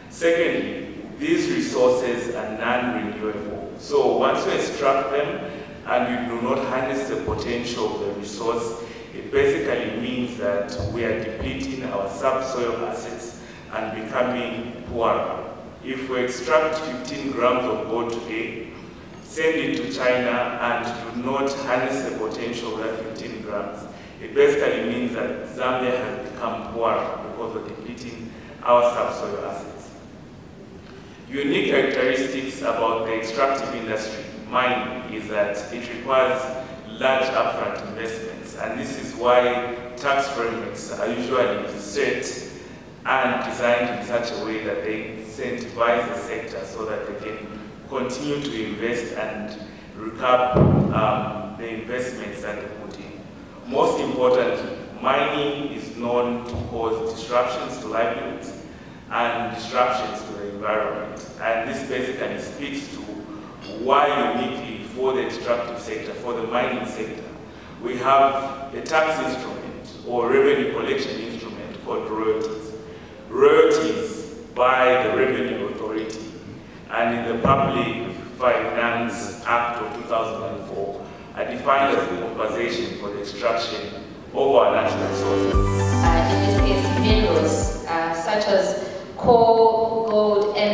Secondly, these resources are non-renewable. So once we extract them and we do not harness the potential of the resource, it basically means that we are depleting our subsoil assets and becoming poorer. If we extract 15 grams of gold today, send it to China and do not harness the potential of that 15 grams, it basically means that Zambia has become poorer because of depleting our subsoil assets. Unique characteristics about the extractive industry, mining, is that it requires large upfront investments, and this is why tax frameworks are usually set and designed in such a way that they incentivize the sector so that they can continue to invest and recover the investments that they put in. Most importantly, mining is known to cause disruptions to livelihoods and disruptions to the environment. And this basically speaks to why uniquely for the extractive sector, for the mining sector, we have a tax instrument or revenue collection instrument called royalties. Royalties by the Revenue Authority and in the Public Finance Act of 2004 are defined as the compensation for the extraction of our natural resources. In this case, minerals such as coal, gold, and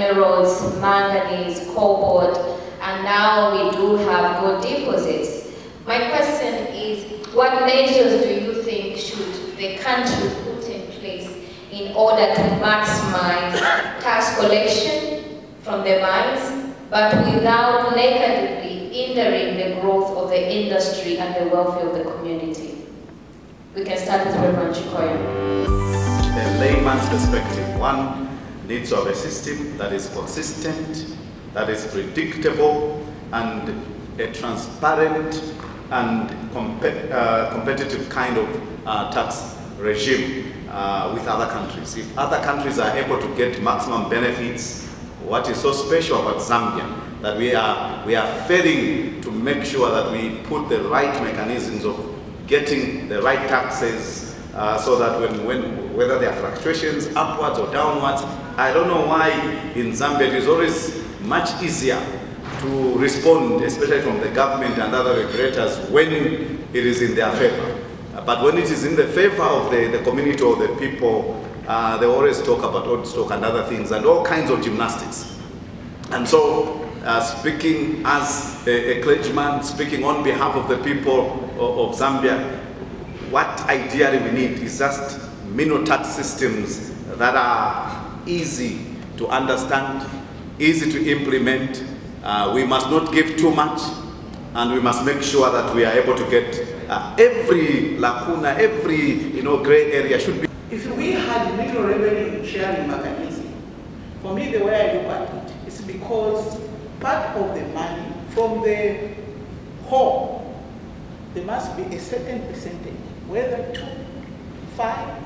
manganese, cobalt, and now we do have gold deposits. My question is, what measures do you think should the country put in place in order to maximize tax collection from the mines, but without negatively hindering the growth of the industry and the welfare of the community? We can start with Reverend Chikoya. A layman's perspective, one needs to have a system that is consistent, that is predictable, and a transparent and competitive kind of tax regime with other countries. If other countries are able to get maximum benefits, what is so special about Zambia, that we are failing to make sure that we put the right mechanisms of getting the right taxes so that whether there are fluctuations upwards or downwards, I don't know why in Zambia it is always much easier to respond, especially from the government and other regulators, when it is in their favor. But when it is in the favor of the community or the people, they always talk about old stock and other things and all kinds of gymnastics. And so, speaking as a clergyman, speaking on behalf of the people of Zambia, what ideally we need is just minimum tax systems that are easy to understand, easy to implement. We must not give too much, and we must make sure that we are able to get every lacuna, every gray area should be. If we had minimum revenue sharing mechanism, for me the way I look at it is because part of the money from the whole, there must be a certain percentage, whether 2, 5,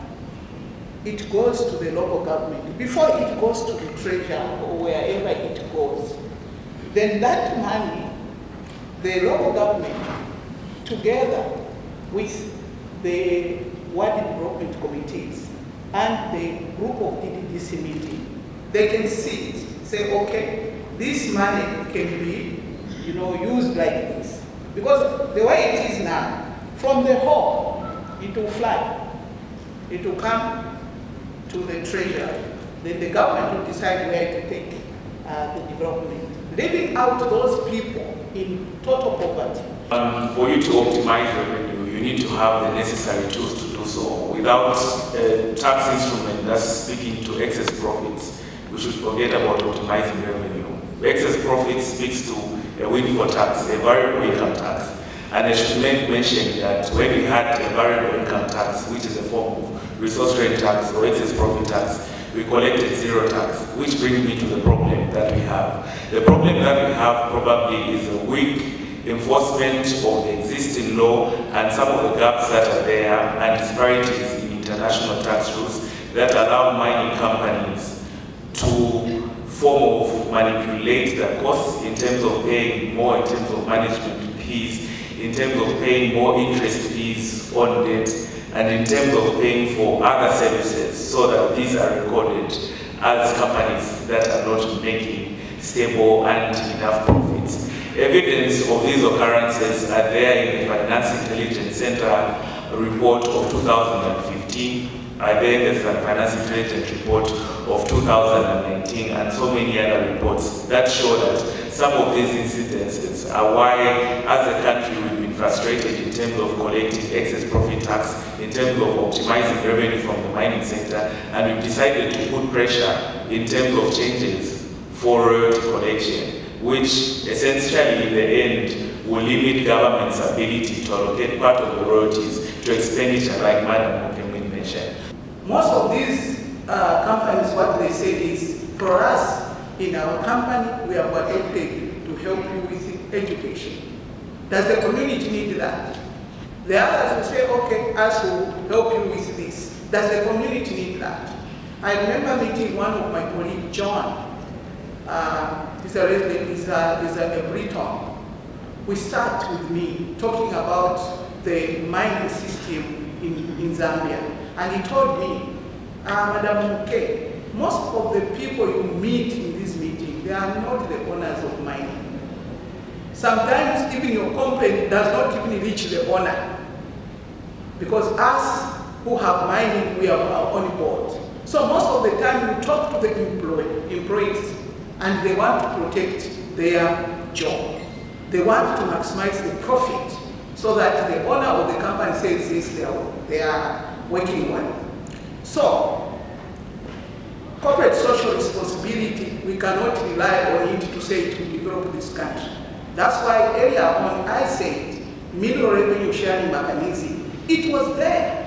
it goes to the local government before it goes to the treasury or wherever it goes. Then that money, the local government, together with the ward development committees and the group of DDDC meeting, they can sit, say, okay, this money can be, used like this. Because the way it is now, from the hall, it will fly. It will come to the treasury. Then the government will decide where to take the development, leaving out those people in total poverty. For you to optimize revenue, you need to have the necessary tools to do so. Without a tax instrument that's speaking to excess profits, we should forget about optimizing revenue. Excess profits speaks to a windfall tax, a variable income tax. And I should mention that when we had a variable income tax, which is a form of resource rent tax or excess profit tax, we collected zero tax, which brings me to the problem that we have. The problem that we have probably is a weak enforcement of the existing law and some of the gaps that are there and disparities in international tax rules that allow mining companies to form of manipulate the costs in terms of paying more in terms of management fees, in terms of paying more interest fees on debt, and in terms of paying for other services so that these are recorded as companies that are not making stable and enough profits. Evidence of these occurrences are there in the Finance Intelligence Center report of 2015, are there in the Finance Intelligence report of 2019, and so many other reports that show that some of these incidences are why, as a country, we've been frustrated in terms of collecting excess profit tax, in terms of optimizing revenue from the mining sector, and we've decided to put pressure in terms of changes for royalty collection, which essentially in the end will limit government's ability to allocate part of the royalties to expenditure like Madam Mokemwin mentioned. Most of these companies, what they say is, for us, in our company, we have adopted to help you with education. Does the community need that? The others will say, okay, us will help you with this. Does the community need that? I remember meeting one of my colleagues, John. He's a resident, he's a Briton. We sat with me talking about the mining system in Zambia. And he told me, Madam Muke, most of the people you meet in this meeting, they are not the owners of mining. Sometimes even your company does not even reach the owner. Because us who have mining, we have our own board. So most of the time you talk to the employees, and they want to protect their job. They want to maximize the profit so that the owner of the company says, yes, they are working well. So, corporate social responsibility, we cannot rely on it to say to develop this country. That's why earlier on I said, middle revenue sharing mechanism, it was there.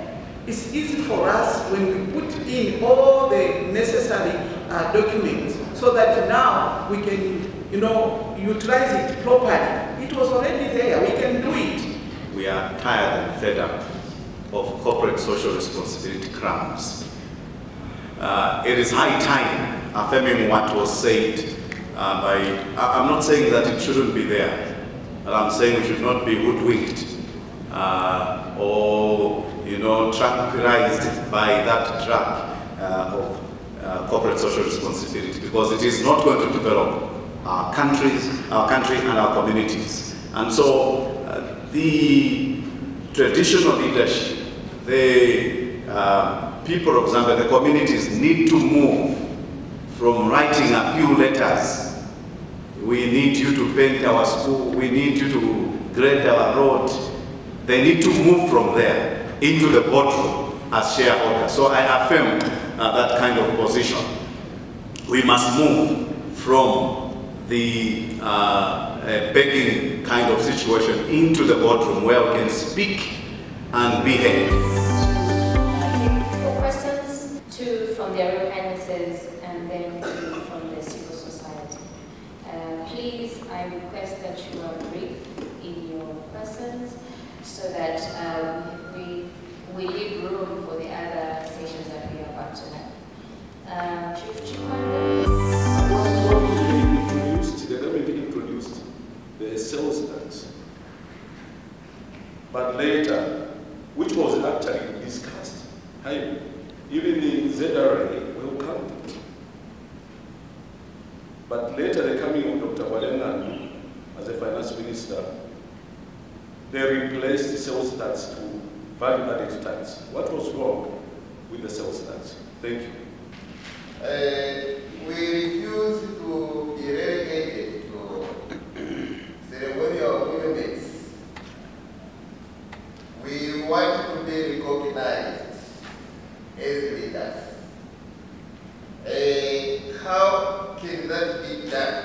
It's easy for us when we put in all the necessary documents so that now we can, utilize it properly. It was already there, we can do it. We are tired and fed up of corporate social responsibility crumbs. It is high time, affirming what was said I'm not saying that it shouldn't be there, but I'm saying we should not be hoodwinked or tranquilized by that drug of corporate social responsibility, because it is not going to develop our country and our communities. And so the traditional leadership, the people of Zambia, the communities need to move from writing appeal letters. We need you to paint our school, we need you to grade our road. They need to move from there into the boardroom as shareholders. So I affirm that kind of position. We must move from the begging kind of situation into the boardroom where we can speak and behave. For questions, two from their Royal Highnesses and then two from the civil society. Please, I request that you are brief in your questions so that we leave room for the other sessions that we are about to have. Chief Chipanda. The government introduced the sales tax, but later, which was actually discussed, even the ZRA welcomed it. But later, the coming of Dr. Walengan as a finance minister, they replaced the sales tax to value-added tax. What was wrong with the sales tax? Thank you. We refuse to be relegated to ceremonial monuments. We want to be recognized as leaders. How can that be done?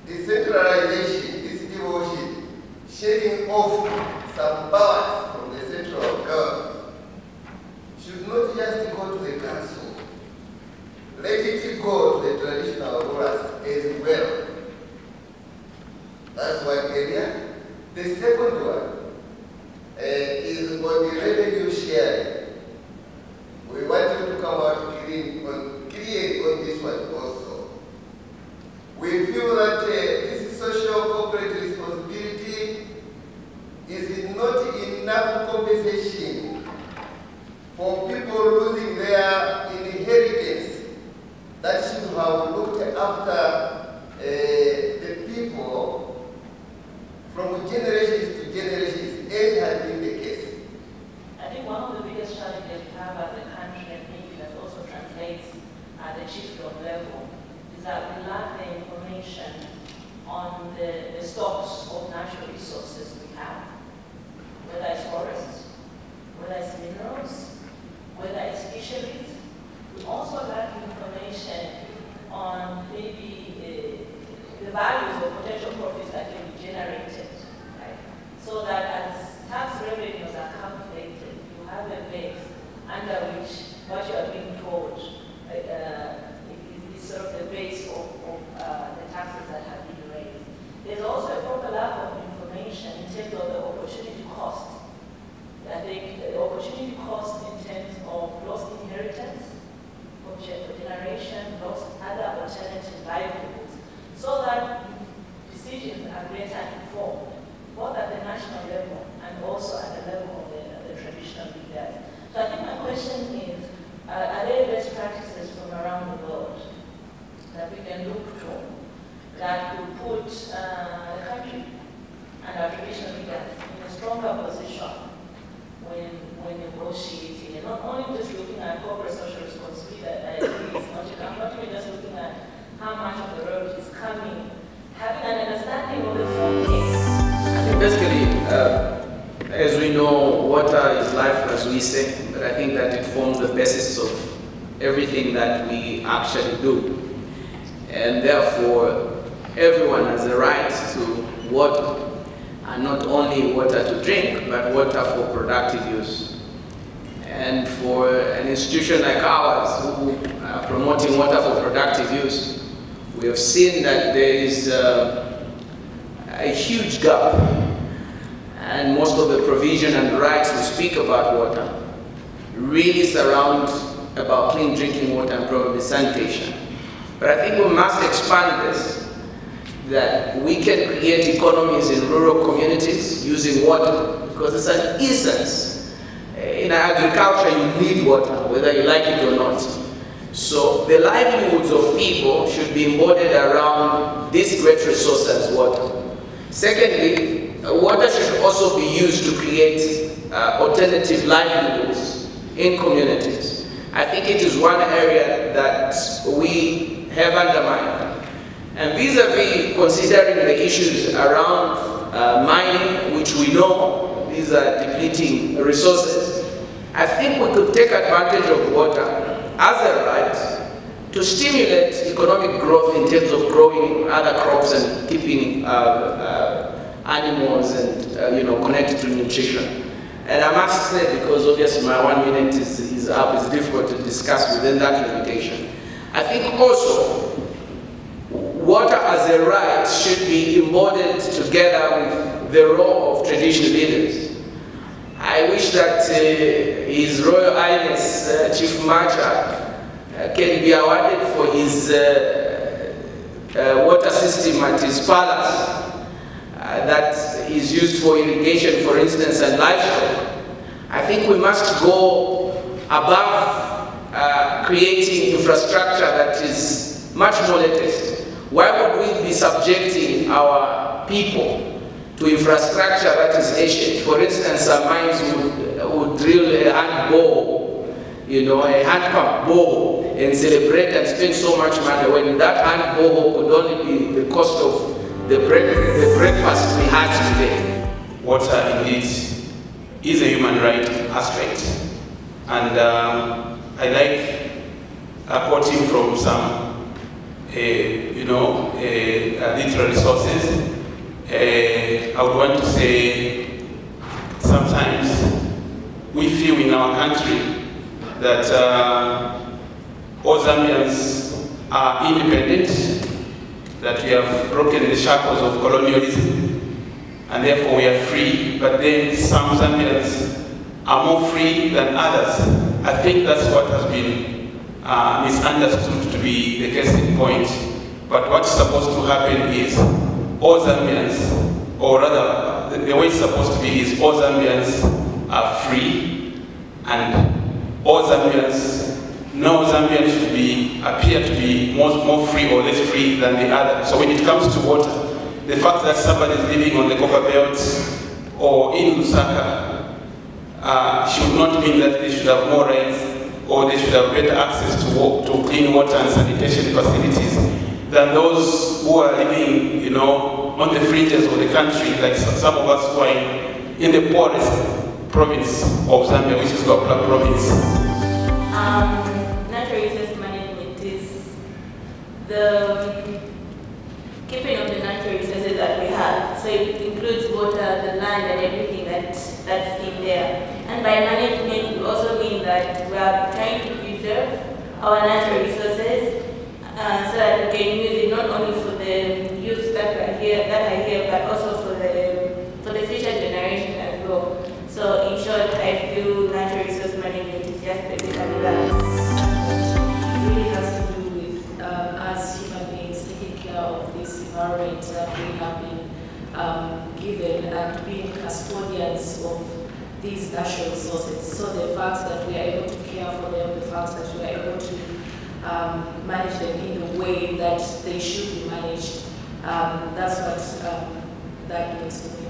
Decentralization, this devotion, shedding off some powers from the central government should not just go to the council. Let it go to the traditional rulers as well. That's one area. The second one is on the revenue sharing. We want you to come out clean on this one also. We feel that this social corporate responsibility is not enough compensation for people losing their inheritance that should have looked after the people from generations to generations, as has been the case. I think one of the biggest challenges we have as a country, and maybe that also translates at the chiefdom level, is that we lack the information on the stocks of natural resources we have, whether it's forests, whether it's minerals, whether it's fisheries. We also lack information on maybe the values or potential profits that can be generated, right? So that as tax revenues are calculated, you have a base under which what you are being told is sort of the base of the taxes that have been raised. There's also a proper lack of information in terms of the opportunity cost. I think the opportunity cost in terms of lost inheritance, for generation, lost other alternative livelihoods, so that decisions are better informed, both at the national level and also at the level of the traditional leaders. So I think my question is, are there best practices from around the world that we can look to that will put the country and our traditional leaders in a stronger position when negotiating, and not only just looking at corporate social responsibility, I'm not even just looking at we know, water is life, as we say, but I think that it forms the basis of everything that we actually do. And therefore, everyone has a right to water, and not only water to drink, but water for productive use. And for an institution like ours, who are promoting water for productive use, we have seen that there is a huge gap, and most of the provision and rights we speak about water really surround about clean drinking water and probably sanitation. But I think we must expand this, that we can create economies in rural communities using water, because it's an essence. In agriculture, you need water, whether you like it or not. So the livelihoods of people should be embodied around this great resource as water. Secondly, water should also be used to create alternative livelihoods in communities. I think it is one area that we have undermined. And vis-a-vis considering the issues around mining, which we know these are depleting resources, I think we could take advantage of water as a right to stimulate economic growth in terms of growing other crops and keeping animals and connected to nutrition. And I must say, because obviously my 1 minute is up, it's difficult to discuss within that limitation. I think also water as a right should be embodied together with the role of traditional leaders. I wish that His Royal Highness Chief Macha can be awarded for his water system at his palace that is used for irrigation, for instance, and livestock. I think we must go above creating infrastructure that is much more latest. Why would we be subjecting our people to infrastructure that is ancient? For instance, some mines would drill a hand bore, a hand pump bore, and celebrate and spend so much money when that hand bore could only be the cost of the breakfast we had today. Water indeed is a human right aspect, and I like quoting from some literary sources. I would want to say sometimes we feel in our country that all Zambians are independent, that we have broken the shackles of colonialism, and therefore we are free, but then some Zambians are more free than others. I think that's what has been misunderstood to be the case in point. But what's supposed to happen is all Zambians, or rather, the way it's supposed to be is all Zambians are free, and all Zambians, no Zambian should appear to be more free or less free than the other. So when it comes to water, the fact that somebody is living on the Copper Belt or in Lusaka should not mean that they should have more rights or they should have better access to clean water and sanitation facilities than those who are living, on the fringes of the country, like some of us who are in the poorest province of Zambia, which is Gapula province. Natural resource management is the keeping of the natural resources that we have. So it includes water, the land, and everything that's in there. And by management, we also mean that we are trying to preserve our natural resources so that we can use it not only for the youth that are here, but also for the future generation as well. So in short, I feel natural resource management is just basically that. It really has to do with us human beings taking care of this environment that we have been given and being custodians of these natural resources. So the fact that we are able to care for them, the fact that we are able to manage them in the way that they should be managed, that's what that means to me.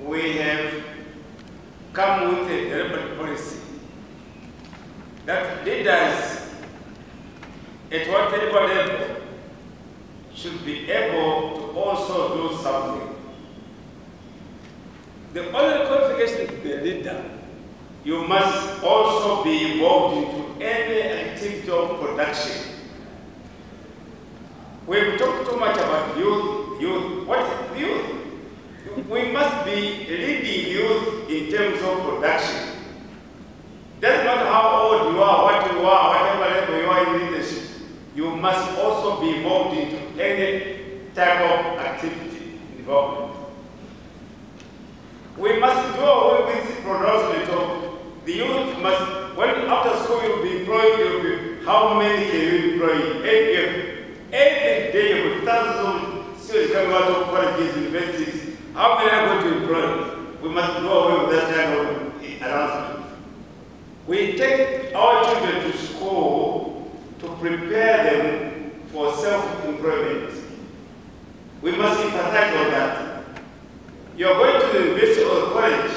We have come with a deliberate policy that leaders at whatever level should be able to also do something. The only qualification to be a leader, you must also be involved into any activity of production. We've talked too much about youth. What is youth? We must be leading youth in terms of production. That's not how old you are, what you are, whatever level you are in leadership. You must also be involved into any type of activity involvement. We must do away with the pronouncement of the youth must, when after school you'll be employed, how many can you employ? Every day with thousands of students coming out of colleges, universities, how many are going to employ? We must do away with that kind of announcement. We take our children to school to prepare them for self-employment. We must emphasize on that. You're going to the university or college,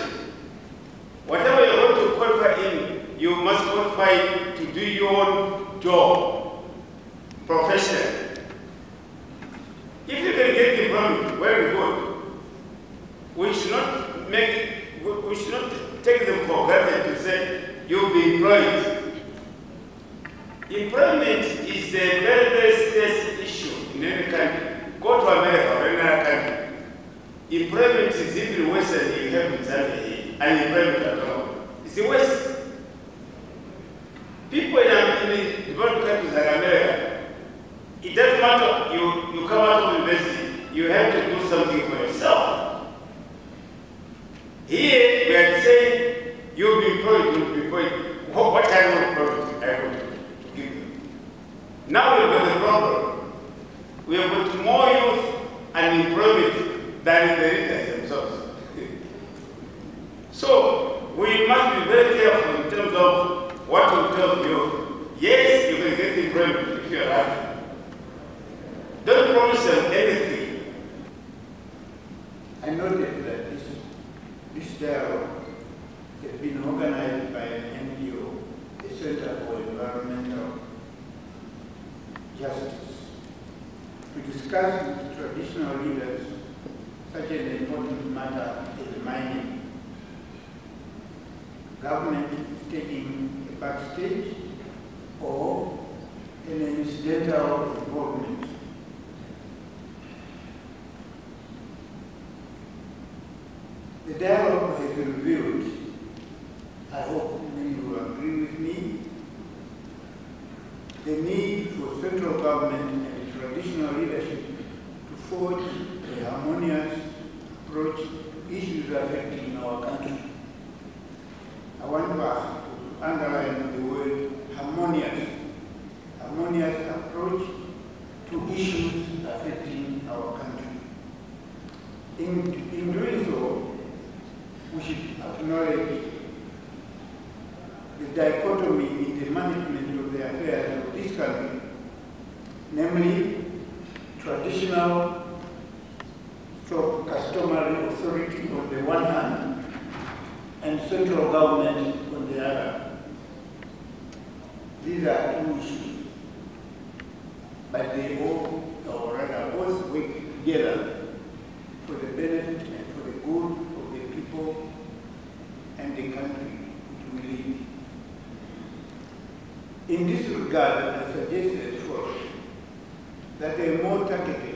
whatever you're going to qualify in, you must qualify to do your own job, profession. If you can get the employment, very good. We should not take them for granted to say, you'll be employed. Employment is a very, very serious issue in any country. Go to America or any other country. Employment is even worse than you have in Zambia, unemployment at all. It's the worst. People in the developed countries like America, it doesn't matter, you come out of university, you have to do something for yourself. Here, we are saying, you'll be employed, What kind of employment are you going to give them? Now we've got the problem. We have got more youth unemployment than the leaders themselves. So, we must be very careful in terms of what we tell the youth. Yes, you can get employment if you're lucky. Don't promise them anything. I noted that this dialogue has been organized by an NGO, the Center for Environmental Justice, to discuss with traditional leaders such an important matter as mining. Government is taking a backstage or an incidental involvement. The dialogue has revealed, I hope many will agree with me, the need for central government and traditional leadership to forge a harmonious approach to issues affecting our country. I want to underline the word harmonious. Harmonious approach to issues affecting our country. In doing so, we should acknowledge the dichotomy in the management of the affairs of this country, namely traditional customary authority on the one hand and central government on the other. These are two issues, but they all, or rather both, work together for the benefit and for the good of the people and the country which we live. In this regard, I suggested first that a more targeted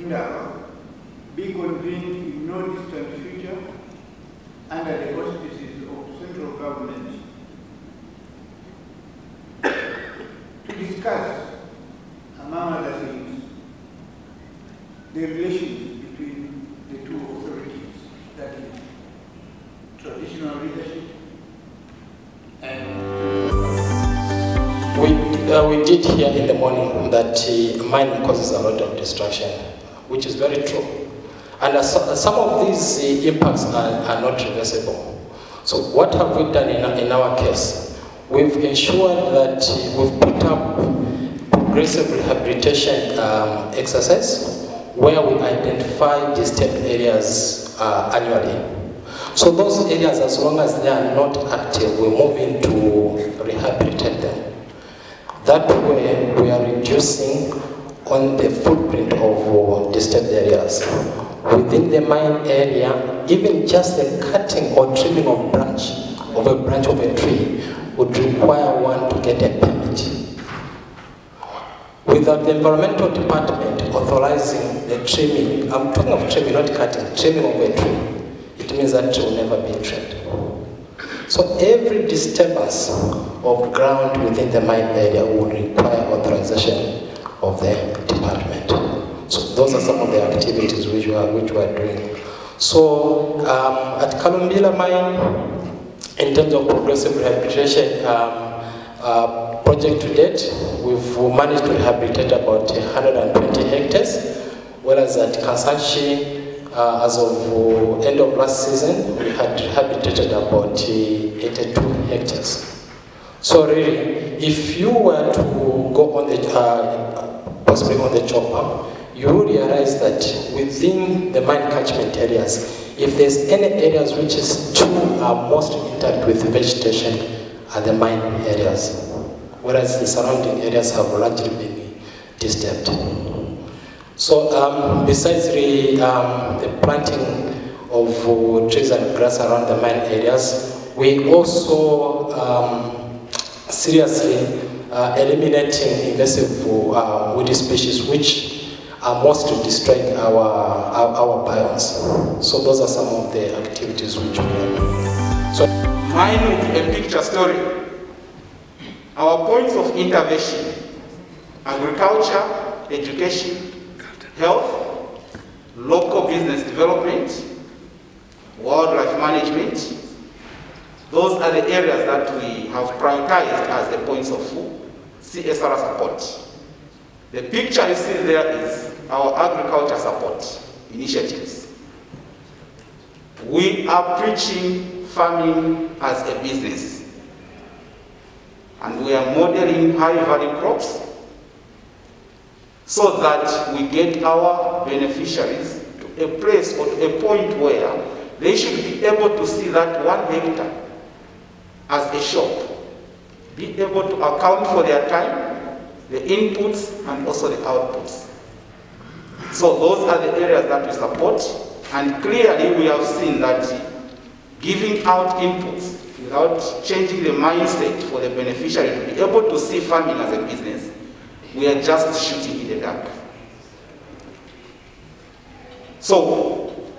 dialogue be convened in no distant future under the auspices of central government to discuss, among other things, the relations between the two authorities, that is, traditional leadership and we did hear in the morning that mining causes a lot of destruction, which is very true. And some of these impacts are not reversible. So what have we done in our case? We've ensured that we've put up progressive rehabilitation exercise where we identify disturbed areas annually. So those areas, as long as they are not active, we move in to rehabilitate them. That way, we are reducing on the footprint of disturbed areas. within the mine area, even just the cutting or trimming of a branch of a tree would require one to get a permit. Without the environmental department authorizing the trimming, I'm talking of trimming, not cutting, trimming of a tree, it means that tree will never be trimmed. So every disturbance of ground within the mine area would require authorization of the department. So those are some of the activities which we are doing. So at Kalumbila mine, in terms of progressive rehabilitation project to date, we've managed to rehabilitate about 120 hectares, whereas at Kansanshi, as of end of last season, we had rehabilitated about 82 hectares. So really, if you were to go on the, possibly on the chopper, you will realize that within the mine catchment areas, if there's any areas which is most intact with vegetation are the mine areas, whereas the surrounding areas have largely been disturbed. So besides the planting of trees and grass around the mine areas, we also seriously eliminating invasive woody species which are mostly destroying our biomes. So those are some of the activities which we are doing. So mine will be a picture story. Our points of intervention: agriculture, education, health, local business development, wildlife management. Those are the areas that we have prioritized as the points of CSR support. The picture you see there is our agriculture support initiatives. We are preaching farming as a business, and we are modeling high-value crops so that we get our beneficiaries to a place or to a point where they should be able to see that 1 hectare as a shop, be able to account for their time, the inputs, and also the outputs. So those are the areas that we support, and clearly we have seen that giving out inputs without changing the mindset for the beneficiary to be able to see farming as a business, we are just shooting in the dark. So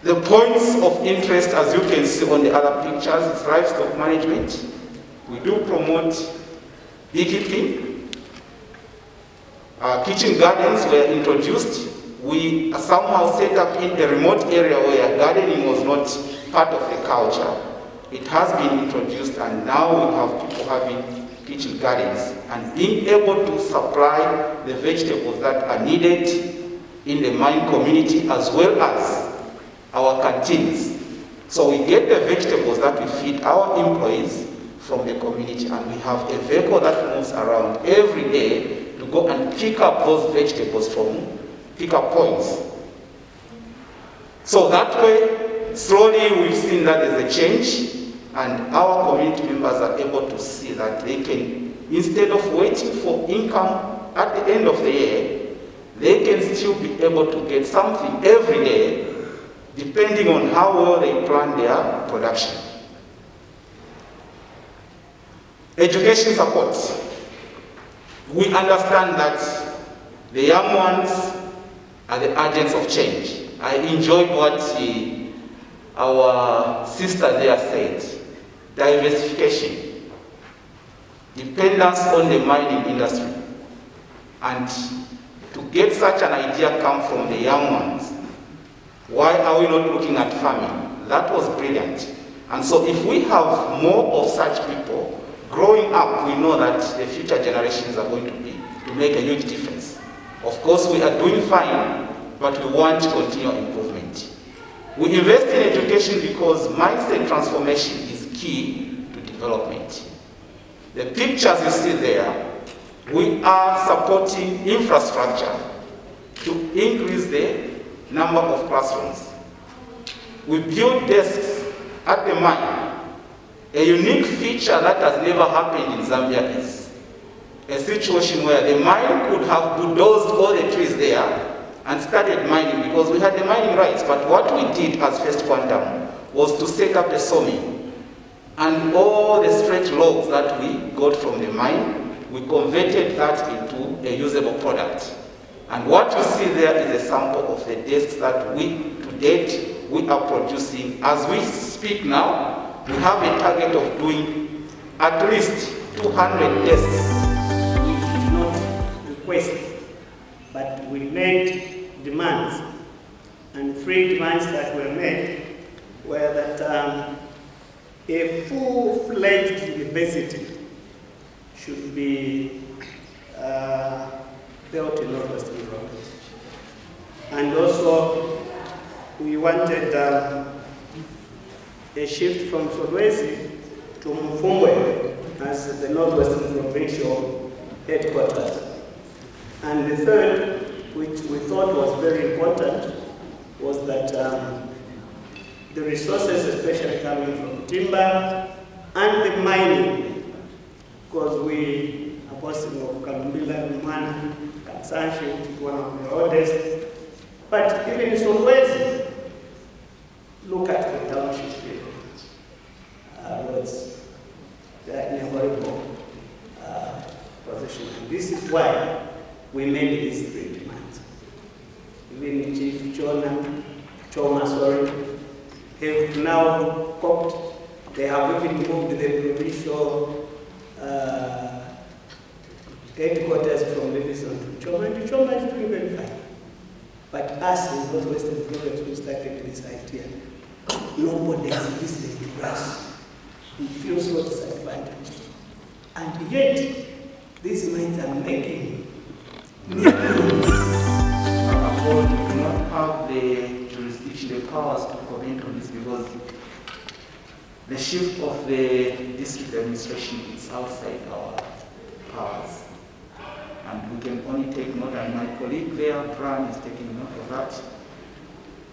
the points of interest, as you can see on the other pictures, is livestock management. We do promote beekeeping. Kitchen gardens were introduced. We somehow set up in a remote area where gardening was not part of the culture. It has been introduced, and now we have people having kitchen gardens and being able to supply the vegetables that are needed in the mine community as well as our canteens. So we get the vegetables that we feed our employees from the community, and we have a vehicle that moves around every day to go and pick up those vegetables from pick-up points. So that way, slowly we've seen that there's a change, and our community members are able to see that they can, instead of waiting for income at the end of the year, they can still be able to get something every day, depending on how well they plan their production. Education support. We understand that the young ones are the agents of change. I enjoyed what our sister there said. Diversification, dependence on the mining industry, and to get such an idea come from the young ones. Why are we not looking at farming? That was brilliant. And so if we have more of such people growing up, we know that the future generations are going to make a huge difference. Of course, we are doing fine, but we want to continue improvement. We invest in education because mindset transformation is key to development. The pictures you see there, we are supporting infrastructure to increase the number of classrooms. We build desks at the mine. A unique feature that has never happened in Zambia is a situation where the mine could have bulldozed all the trees there and started mining because we had the mining rights. But what we did as First Quantum was to set up a sawmill. And all the straight logs that we got from the mine, we converted that into a usable product. And what you see there is a sample of the desks that we, to date, we are producing. As we speak now, we have a target of doing at least 200 desks. We did not request, but we made demands. And 3 demands that were made were that a full-fledged university should be built in Northwestern Province. And also, we wanted a shift from Solwezi to Mufumwe as the Northwestern Provincial headquarters. And the third, which we thought was very important, was that the resources, especially coming from timber and the mining, because we are boasting of Kalumbila, Mana, Kansanshi, which is one of the oldest. But even in Solwezi, look at the township roads. They are in a horrible position. And this is why we made these 3 demands. Even Chief Choma, have now coped. They have even moved the provincial headquarters from Livingston to Choma, and Choma is doing very fine. But us in Northwestern Province, we started this idea. Nobody is listening to us. We feel so disadvantaged. And yet, these mines are making board do not have the jurisdiction, the powers to comment on this because the shift of the district administration is outside our powers. And we can only take note, and my colleague there, Brian, is taking note of that.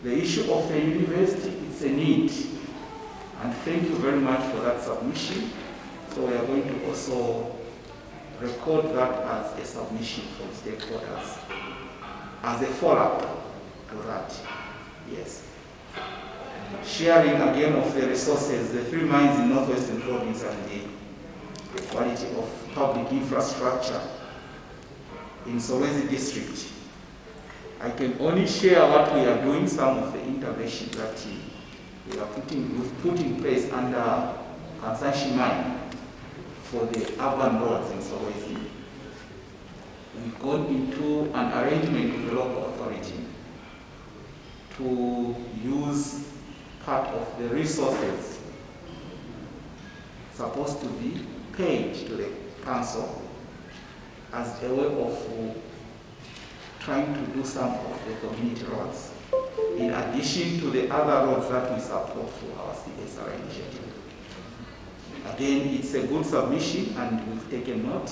The issue of the university is a need. And thank you very much for that submission. So we are going to also record that as a submission from stakeholders, as a follow-up to that. Yes. Sharing again of the resources, the 3 mines in Northwestern Province and the quality of public infrastructure in Solwezi district. I can only share what we are doing, some of the interventions that we've put in place under Kansanshi mine for the urban roads in Solwezi. We've gone into an arrangement with the local authority to use part of the resources supposed to be paid to the council as a way of trying to do some of the community roads, in addition to the other roads that we support through our CSR initiative. Again, it's a good submission and we've taken note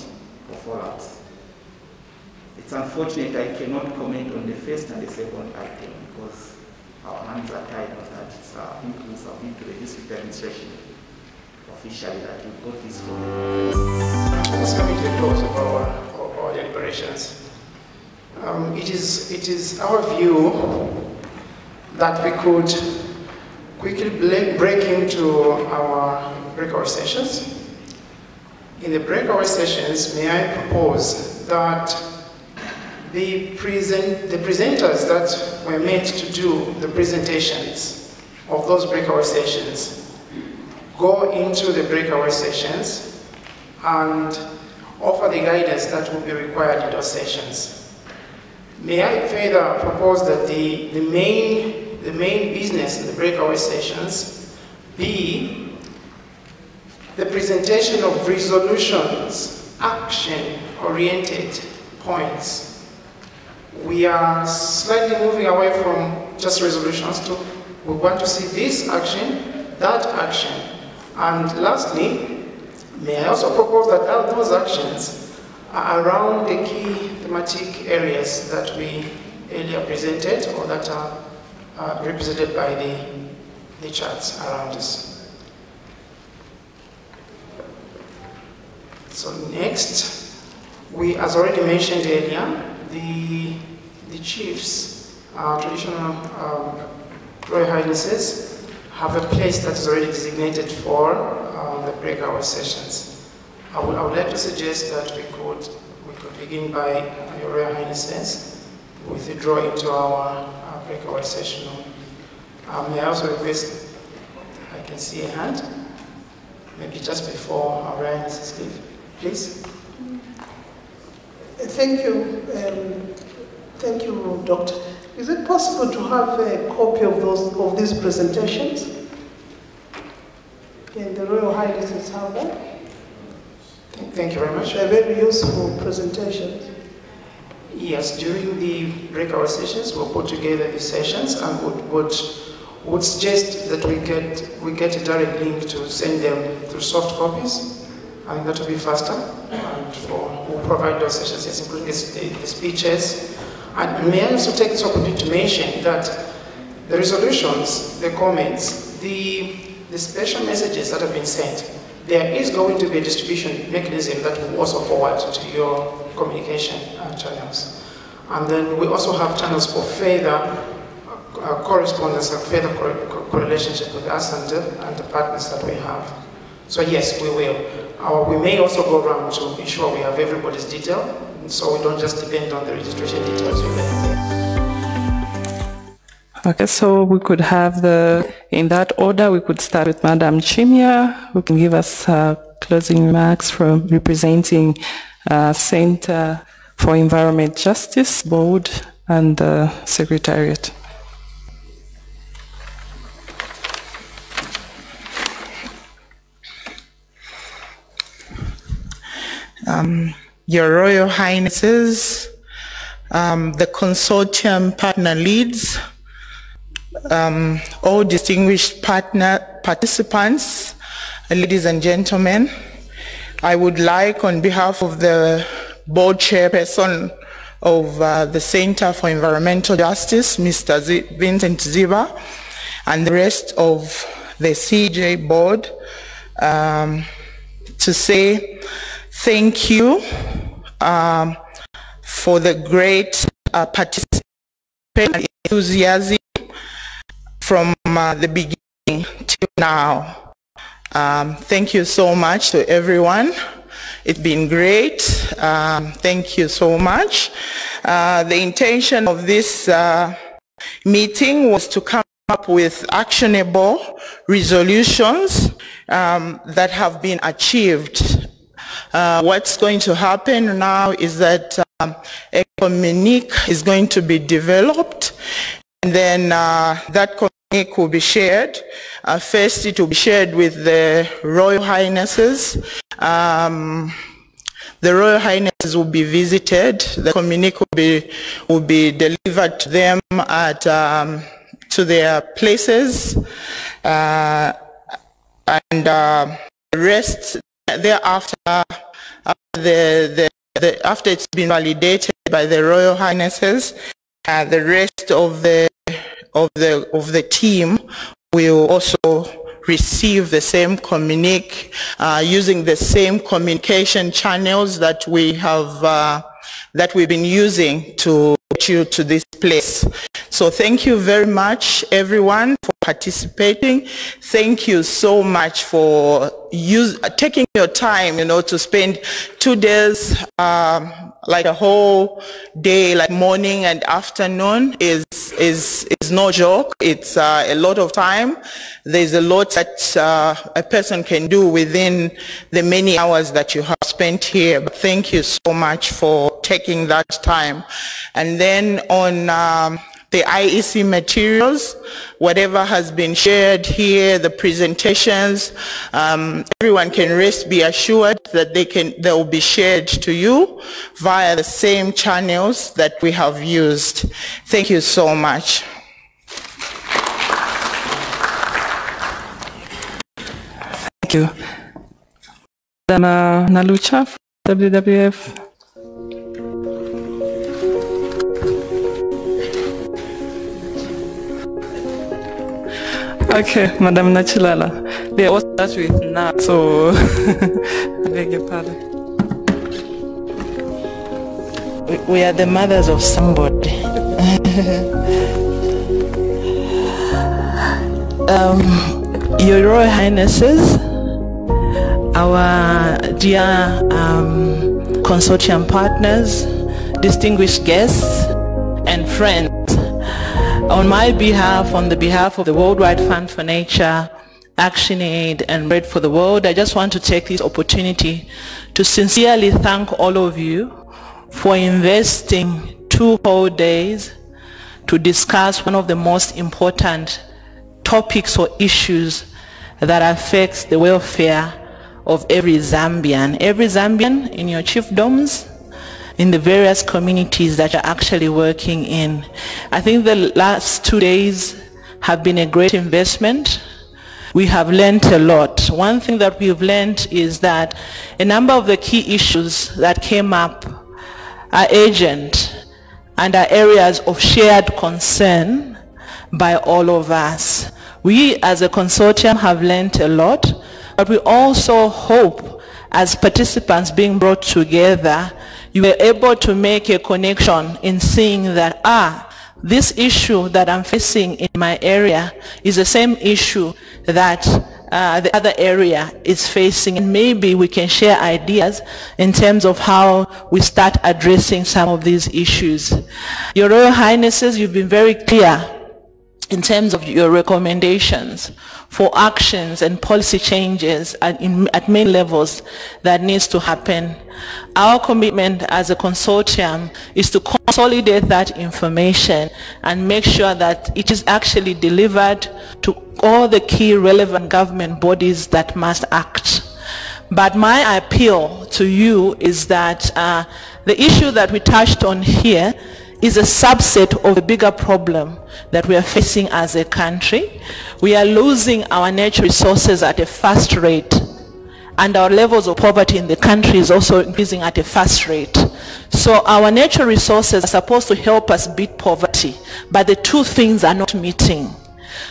for follow-ups. It's unfortunate I cannot comment on the first and the second item because our hands are tied on that. I think we'll submit to the district administration officially that we've got this from the Let's come to the close of our deliberations. It is our view that we could quickly break into our breakaway sessions. In the breakaway sessions, may I propose that the presenters that were meant to do the presentations of those breakaway sessions go into the breakaway sessions and offer the guidance that will be required in those sessions. May I further propose that the main business in the breakaway sessions be the presentation of resolutions, action-oriented points. We are slightly moving away from just resolutions to, we want to see this action, that action. And lastly, may I also propose that all those actions are around the key thematic areas that we earlier presented or that are represented by the charts around us. So next, we, as already mentioned earlier, the chiefs traditional Royal Highnesses have a place that is already designated for the break-hour sessions. I would like to suggest that we could begin by Your Royal Highnesses withdraw into our break-hour session. May I also request, I can see a hand, maybe just before our Royal Highnesses leave, please. Thank you. Thank you, Doctor. Is it possible to have a copy of these presentations? Can the Royal Highnesses have that? Thank you very much. They're very useful presentations. Yes, during the break-hour sessions, we'll put together the sessions and would suggest that we get a direct link to send them through soft copies. I think that will be faster. And we'll provide those sessions, yes, including the speeches. And may I also take this opportunity to mention that the resolutions, the comments, the special messages that have been sent, there is going to be a distribution mechanism that will also forward to your communication channels. And then we also have channels for further correspondence and further correlationship with us and the partners that we have. So yes, we will. We may also go around to ensure we have everybody's detail, so we don't just depend on the registration details. Okay, so we could have in that order, we could start with Madam Chimia, who can give us closing remarks from representing Center for Environment Justice Board and Secretariat. Your Royal Highnesses, the consortium partner leads, all distinguished participants, ladies and gentlemen, I would like, on behalf of the board chairperson of the Center for Environmental Justice, Mr. Vincent Ziba, and the rest of the CEJ board, to say thank you for the great participation and enthusiasm from the beginning till now. Thank you so much to everyone. It's been great. Thank you so much. The intention of this meeting was to come up with actionable resolutions that have been achieved. What's going to happen now is that a communique is going to be developed, and then that communique will be shared. First, it will be shared with the Royal Highnesses. The Royal Highnesses will be visited. The communique will be delivered to them to their places, and the rest thereafter, after it's been validated by the Royal Highnesses, the rest of the team will also receive the same communique using the same communication channels that we have that we've been using to get you to this place. So thank you very much, everyone, for participating. Thank you so much for taking your time, to spend 2 days, like a whole day, like morning and afternoon is no joke. It's a lot of time. There's a lot that a person can do within the many hours that you have spent here. But thank you so much for taking that time. And then on the IEC materials, whatever has been shared here, the presentations, everyone can be assured that they will be shared to you via the same channels that we have used. Thank you so much. Thank you. Madam Nalucha, WWF. Okay, Madam Nachilala. They all start with Na, so I beg your pardon. We are the mothers of somebody. Your Royal Highnesses, our dear consortium partners, distinguished guests and friends, on my behalf, on the behalf of the Worldwide Fund for Nature, ActionAid and Bread for the World, I just want to take this opportunity to sincerely thank all of you for investing 2 whole days to discuss one of the most important topics or issues that affects the welfare of every Zambian in your chiefdoms, in the various communities that you're actually working in. I think the last 2 days have been a great investment. We have learned a lot. One thing that we've learned is that a number of the key issues that came up are urgent and are areas of shared concern by all of us. We as a consortium have learned a lot, but we also hope, as participants being brought together, you were able to make a connection in seeing that, this issue that I'm facing in my area is the same issue that the other area is facing, and maybe we can share ideas in terms of how we start addressing some of these issues. Your Royal Highnesses, you've been very clear in terms of your recommendations for actions and policy changes at main levels that needs to happen. Our commitment as a consortium is to consolidate that information and make sure that it is actually delivered to all the key relevant government bodies that must act. But my appeal to you is that the issue that we touched on here is a subset of a bigger problem that we are facing as a country. We are losing our natural resources at a fast rate, and our levels of poverty in the country is also increasing at a fast rate. So our natural resources are supposed to help us beat poverty, but the two things are not meeting.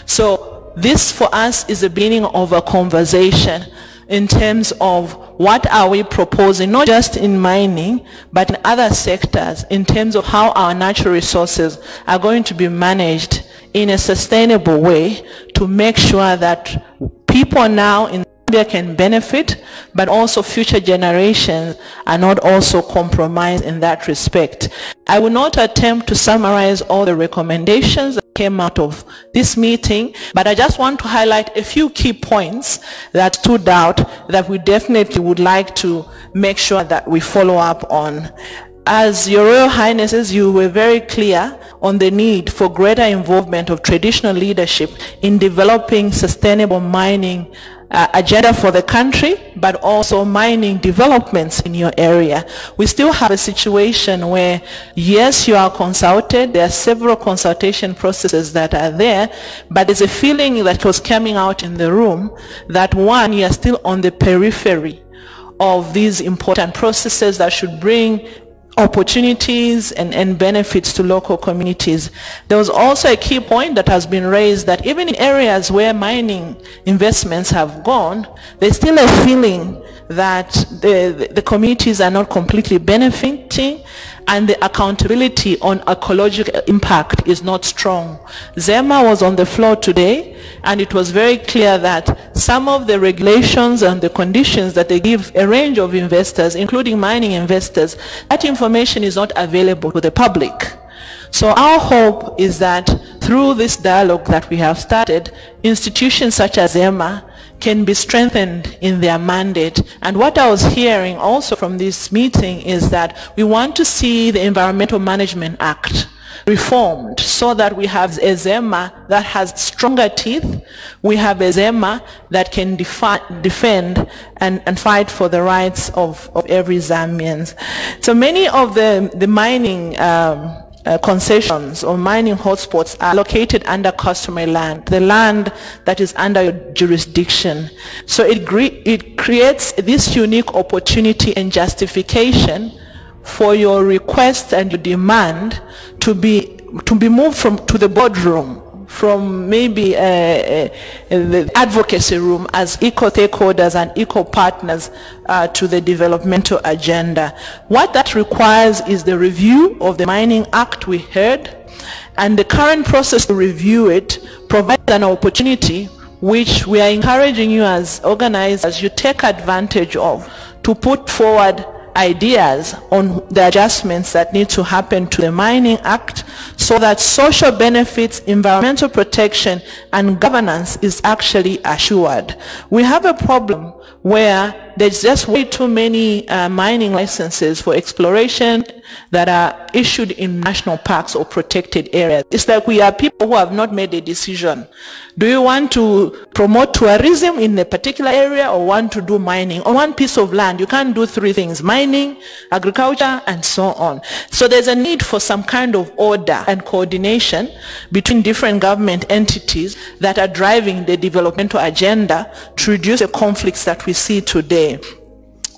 So this for us is the beginning of a conversation in terms of what are we proposing, not just in mining, but in other sectors, in terms of how our natural resources are going to be managed in a sustainable way to make sure that people now in Zambia can benefit, but also future generations are not also compromised in that respect. I will not attempt to summarize all the recommendations that came out of this meeting, but I just want to highlight a few key points that stood out that we definitely would like to make sure that we follow up on. As Your Royal Highnesses, you were very clear on the need for greater involvement of traditional leadership in developing sustainable mining agenda for the country, but also mining developments in your area. We still have a situation where, yes, you are consulted, there are several consultation processes that are there, but there's a feeling that was coming out in the room that, one, you are still on the periphery of these important processes that should bring opportunities and benefits to local communities. There was also a key point that has been raised that even in areas where mining investments have gone, there's still a feeling that the communities are not completely benefiting, and the accountability on ecological impact is not strong. Zema was on the floor today, and it was very clear that some of the regulations and the conditions that they give a range of investors, including mining investors, that information is not available to the public. So our hope is that through this dialogue that we have started, institutions such as Zema can be strengthened in their mandate. And what I was hearing also from this meeting is that we want to see the Environmental Management Act reformed so that we have a Zema that has stronger teeth. We have a Zema that can defend and fight for the rights of every Zambian. So many of the mining concessions or mining hotspots are located under customary land, the land that is under your jurisdiction. So it creates this unique opportunity and justification for your request and your demand to be moved to the boardroom from maybe the advocacy room as equal stakeholders and equal partners to the developmental agenda. What that requires is the review of the Mining Act we heard, and the current process to review it provides an opportunity which we are encouraging you as organizers, you take advantage of to put forward ideas on the adjustments that need to happen to the Mining Act so that social benefits, environmental protection, and governance is actually assured. We have a problem where there's just way too many mining licenses for exploration that are issued in national parks or protected areas. It's like we are people who have not made a decision. Do you want to promote tourism in a particular area or want to do mining? On one piece of land, you can't do three things: mining, agriculture, and so on. So there's a need for some kind of order and coordination between different government entities that are driving the developmental agenda to reduce the conflicts that we see today.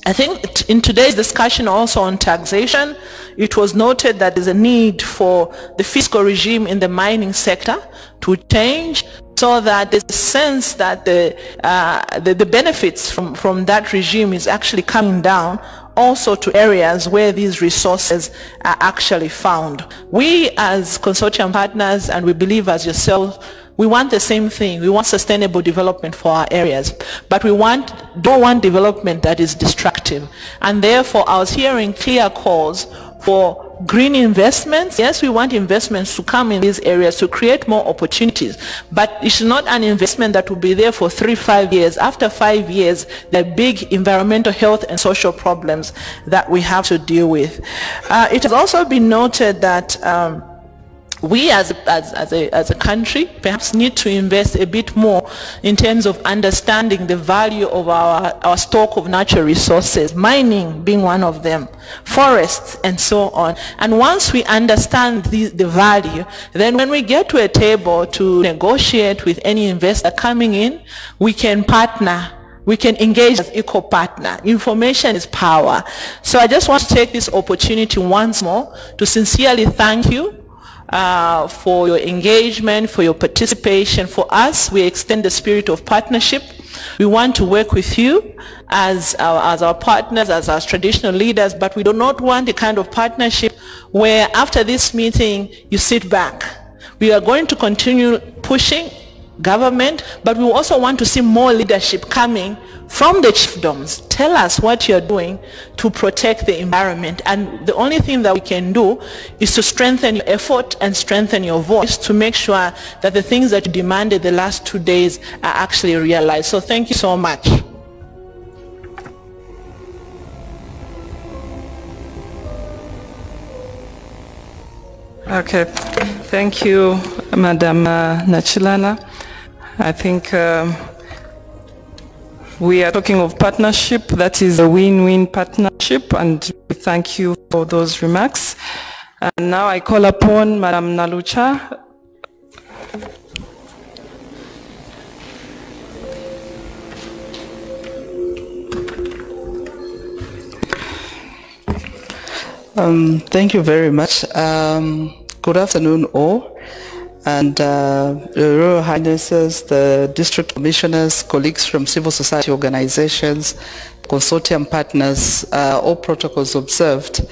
I think in today's discussion also on taxation, it was noted that there's a need for the fiscal regime in the mining sector to change so that there's a sense that the benefits from that regime is actually coming down also to areas where these resources are actually found. We as consortium partners, and we believe as yourself, we want the same thing. We want sustainable development for our areas, but we don't want development that is destructive. And therefore, I was hearing clear calls for green investments. Yes, we want investments to come in these areas to create more opportunities, but it's not an investment that will be there for 3-5 years. After 5 years, there are big environmental, health, and social problems that we have to deal with. It has also been noted that we as a country perhaps need to invest a bit more in terms of understanding the value of our stock of natural resources, mining being one of them, forests, and so on. And once we understand the value, then when we get to a table to negotiate with any investor coming in, we can partner. We can engage as equal partner. Information is power. So I just want to take this opportunity once more to sincerely thank you for your engagement, for your participation. For us, we extend the spirit of partnership. We want to work with you as our partners, as our traditional leaders, but we do not want the kind of partnership where after this meeting you sit back. We are going to continue pushing government, but we also want to see more leadership coming from the chiefdoms. Tell us what you're doing to protect the environment, and the only thing that we can do is to strengthen your effort and strengthen your voice to make sure that the things that you demanded the last 2 days are actually realized. So thank you so much. Okay, thank you, Madam Nachilana. I think we are talking of partnership. That is a win-win partnership, and we thank you for those remarks. And now I call upon Madam Nalucha. Thank you very much. Good afternoon all, and the Royal Highnesses, the district commissioners, colleagues from civil society organizations, consortium partners, all protocols observed.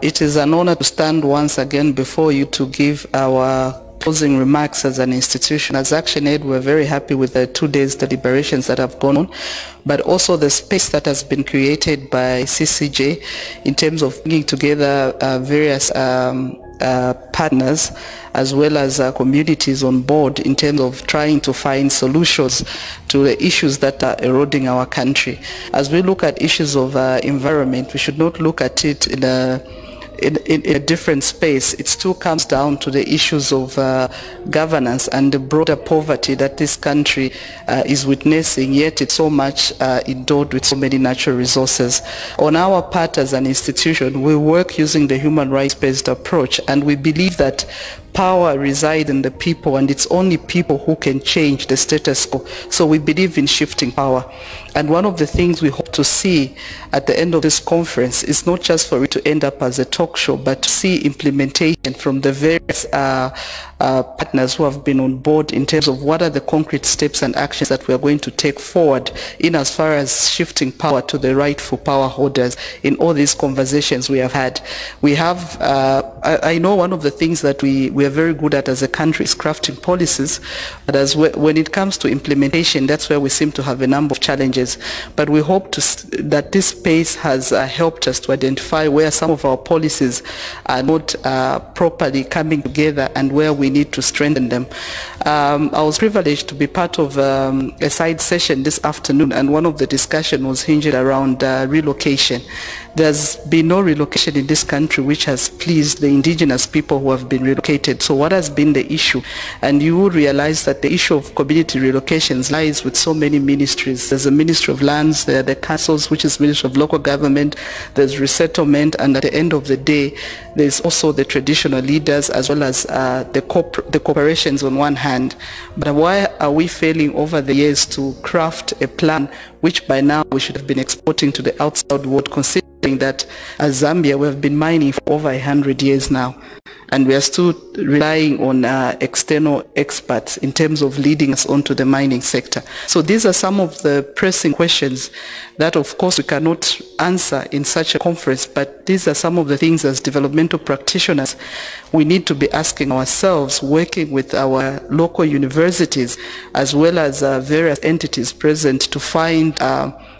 It is an honor to stand once again before you to give our closing remarks as an institution. As ActionAid, we're very happy with the 2 days deliberations that have gone on, but also the space that has been created by CCJ in terms of bringing together various partners as well as communities on board in terms of trying to find solutions to the issues that are eroding our country. As we look at issues of environment, we should not look at it in a different space. It still comes down to the issues of governance and the broader poverty that this country is witnessing, yet it's so much endowed with so many natural resources. On our part as an institution, we work using the human rights-based approach, and we believe that power resides in the people, and it's only people who can change the status quo. So we believe in shifting power. And one of the things we hope to see at the end of this conference is not just for it to end up as a talk show, but to see implementation from the various partners who have been on board in terms of what are the concrete steps and actions that we are going to take forward in as far as shifting power to the rightful power holders in all these conversations we have had. We have, I know one of the things that we are very good at as a country is crafting policies, but when it comes to implementation, that's where we seem to have a number of challenges. But we hope that this space has helped us to identify where some of our policies are not properly coming together and where we need to strengthen them. I was privileged to be part of a side session this afternoon, and one of the discussion was hinged around relocation. There's been no relocation in this country which has pleased the indigenous people who have been relocated. So what has been the issue? And you will realize that the issue of community relocations lies with so many ministries. There's a Ministry of Lands, there are the councils, which is Ministry of Local Government, there's resettlement, and at the end of the day, there's also the traditional leaders as well as the corporations on one hand. But why are we failing over the years to craft a plan which by now we should have been exporting to the outside world, considering that as Zambia we have been mining for over 100 years now, and we are still relying on external experts in terms of leading us onto the mining sector. So these are some of the pressing questions that of course we cannot answer in such a conference, but these are some of the things as developmental practitioners we need to be asking ourselves, working with our local universities as well as various entities present to find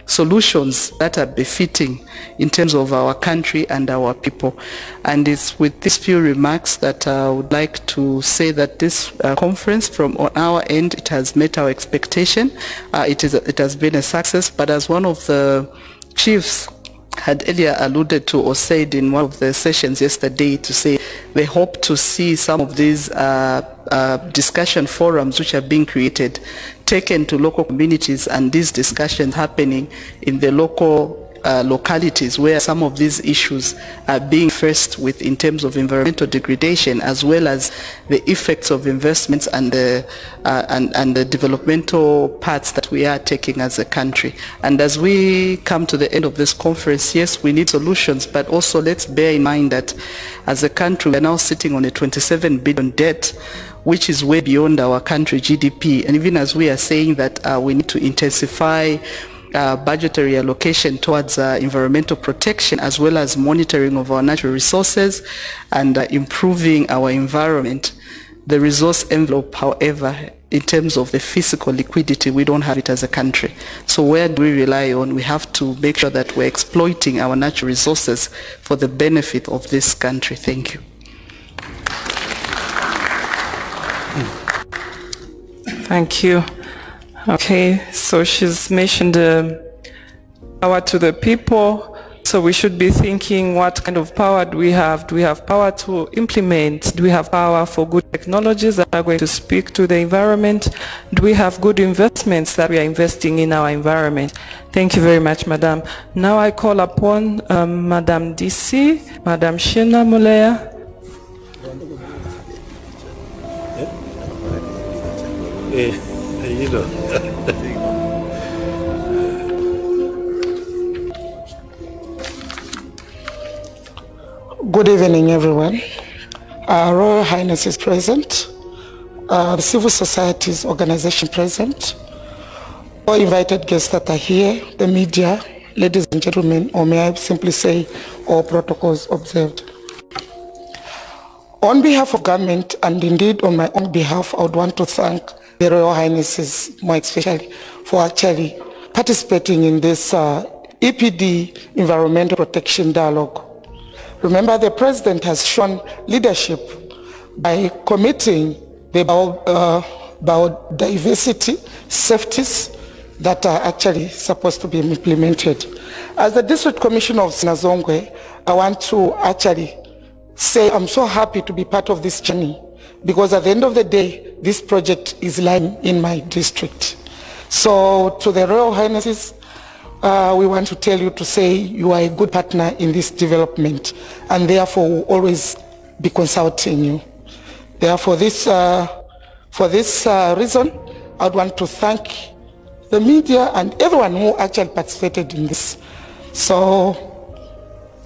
solutions that are befitting in terms of our country and our people. And it's with these few remarks that I would like to say that this conference, from on our end, it has met our expectation. It has been a success, but as one of the chiefs had earlier alluded to or said in one of the sessions yesterday, to say they hope to see some of these discussion forums which are being created taken to local communities, and these discussions happening in the local localities where some of these issues are being faced with in terms of environmental degradation, as well as the effects of investments and the developmental paths that we are taking as a country. And as we come to the end of this conference, yes, we need solutions, but also let's bear in mind that as a country we are now sitting on a 27 billion debt, which is way beyond our country GDP. And even as we are saying that we need to intensify budgetary allocation towards environmental protection, as well as monitoring of our natural resources and improving our environment, the resource envelope, however, in terms of the physical liquidity, we don't have it as a country. So where do we rely on? We have to make sure that we're exploiting our natural resources for the benefit of this country. Thank you. Thank you. Okay, so she's mentioned power to the people. So we should be thinking, what kind of power do we have? Do we have power to implement? Do we have power for good technologies that are going to speak to the environment? Do we have good investments that we are investing in our environment? Thank you very much, Madam. Now I call upon Madam DC, Madam Shina Mulea. Good evening, everyone. Royal Highness is present, the civil society's organization present, all invited guests that are here, the media, ladies and gentlemen, or may I simply say, all protocols observed. On behalf of government, and indeed on my own behalf, I would want to thank the Royal Highnesses, more especially, for actually participating in this EPD Environmental Protection Dialogue. Remember, the President has shown leadership by committing the biodiversity safeties that are actually supposed to be implemented. As the District Commissioner of Sinazongwe, I want to actually say I'm so happy to be part of this journey, because at the end of the day, this project is lying in my district. So to the Royal Highnesses, we want to tell you to say you are a good partner in this development, and therefore we'll always be consulting you. Therefore, for this reason, I would want to thank the media and everyone who actually participated in this. So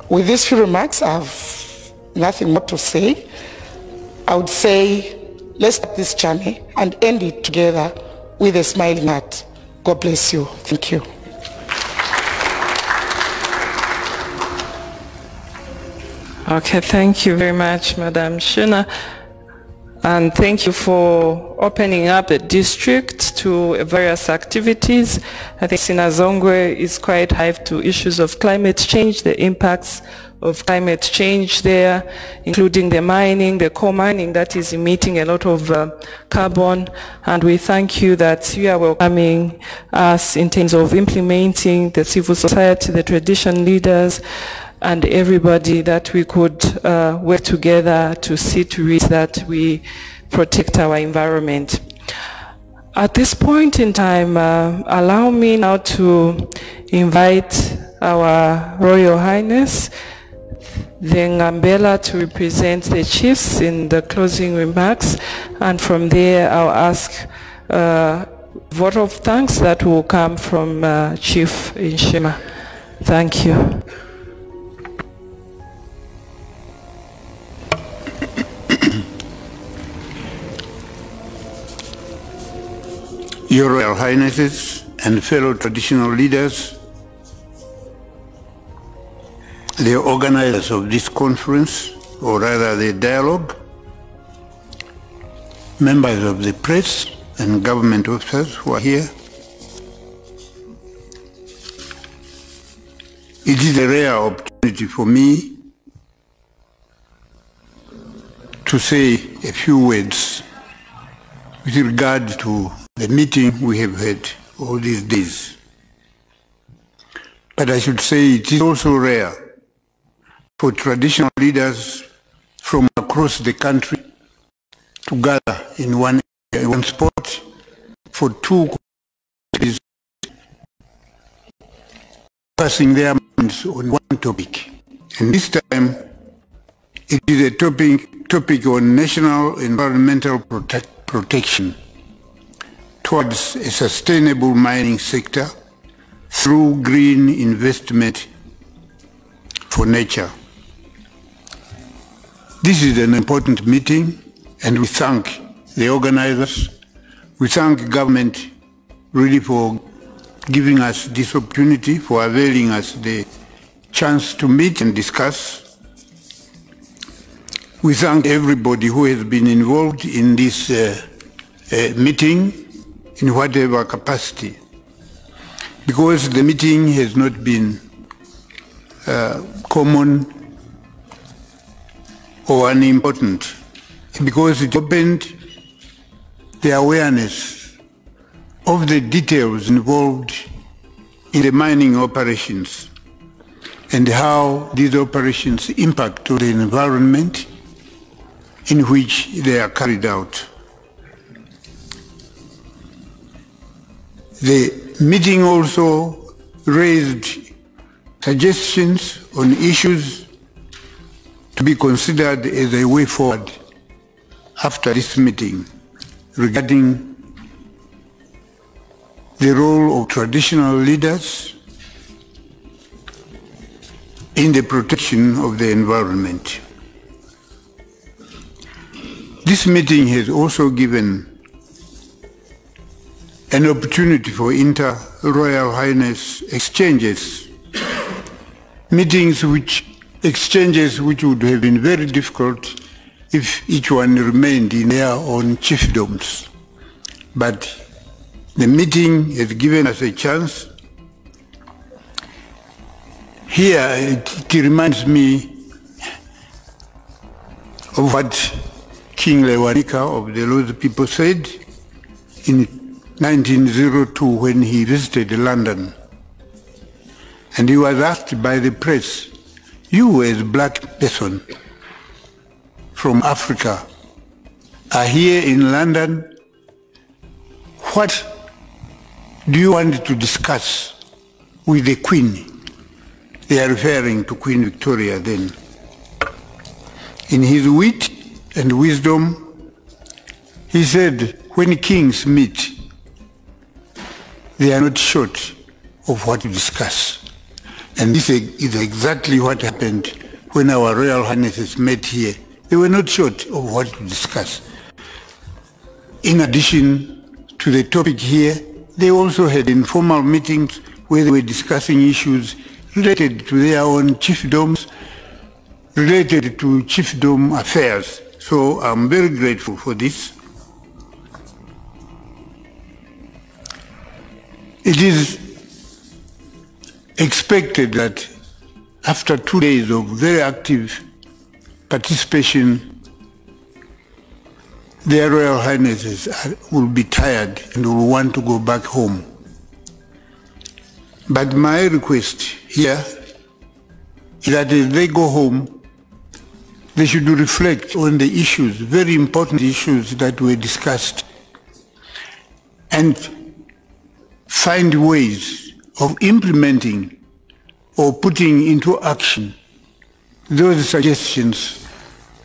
with these few remarks, I have nothing more to say. I would say let's start this journey and end it together with a smiling heart. God bless you. Thank you. Okay, thank you very much, Madam Shuna. And thank you for opening up the district to various activities. I think Sinazongwe is quite hyped to issues of climate change, the impacts of climate change there, including the mining, the coal mining that is emitting a lot of carbon. And we thank you that you are welcoming us in terms of implementing the civil society, the tradition leaders, and everybody, that we could work together to see to it that we protect our environment. At this point in time, allow me now to invite our Royal Highness, the Ngambela, to represent the chiefs in the closing remarks, and from there I'll ask a vote of thanks that will come from Chief Inshima. Thank you. Your Royal Highnesses and fellow traditional leaders, the organizers of this conference, or rather the dialogue, members of the press and government officers who are here, it is a rare opportunity for me to say a few words with regard to the meeting we have had all these days. But I should say it is also rare for traditional leaders from across the country to gather in one spot for 2 days, passing their minds on one topic. And this time it is a topic on national environmental protection towards a sustainable mining sector through green investment for nature. This is an important meeting, and we thank the organizers. We thank government really for giving us this opportunity, for availing us the chance to meet and discuss. We thank everybody who has been involved in this meeting in whatever capacity, because the meeting has not been common or unimportant, because it opened the awareness of the details involved in the mining operations and how these operations impact on the environment in which they are carried out. The meeting also raised suggestions on issues to be considered as a way forward after this meeting regarding the role of traditional leaders in the protection of the environment. This meeting has also given an opportunity for inter-Royal Highness exchanges, exchanges which would have been very difficult if each one remained in their own chiefdoms. But the meeting has given us a chance. Here it reminds me of what King Lewanika of the Lozi people said in 1902 when he visited London. And he was asked by the press, you as a black person from Africa are here in London, what do you want to discuss with the Queen? They are referring to Queen Victoria then. In his wit and wisdom, he said, when kings meet, they are not short of what to discuss. And this is exactly what happened when our Royal Highnesses met here. They were not short of what to discuss. in addition to the topic here, they also had informal meetings where they were discussing issues related to their own chiefdoms, related to chiefdom affairs. So I'm very grateful for this. It is expected that after 2 days of very active participation, their Royal Highnesses will be tired and will want to go back home. But my request here is that as they go home, they should reflect on the issues, very important issues that were discussed, and find ways of implementing or putting into action those suggestions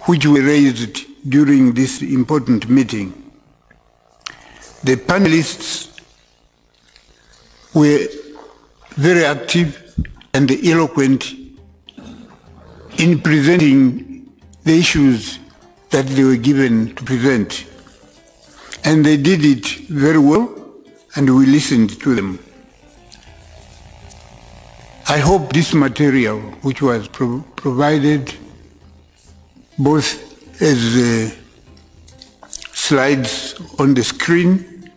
which were raised during this important meeting. The panelists were very active and eloquent in presenting the issues that they were given to present. And they did it very well, and we listened to them. I hope this material, which was provided both as slides on the screen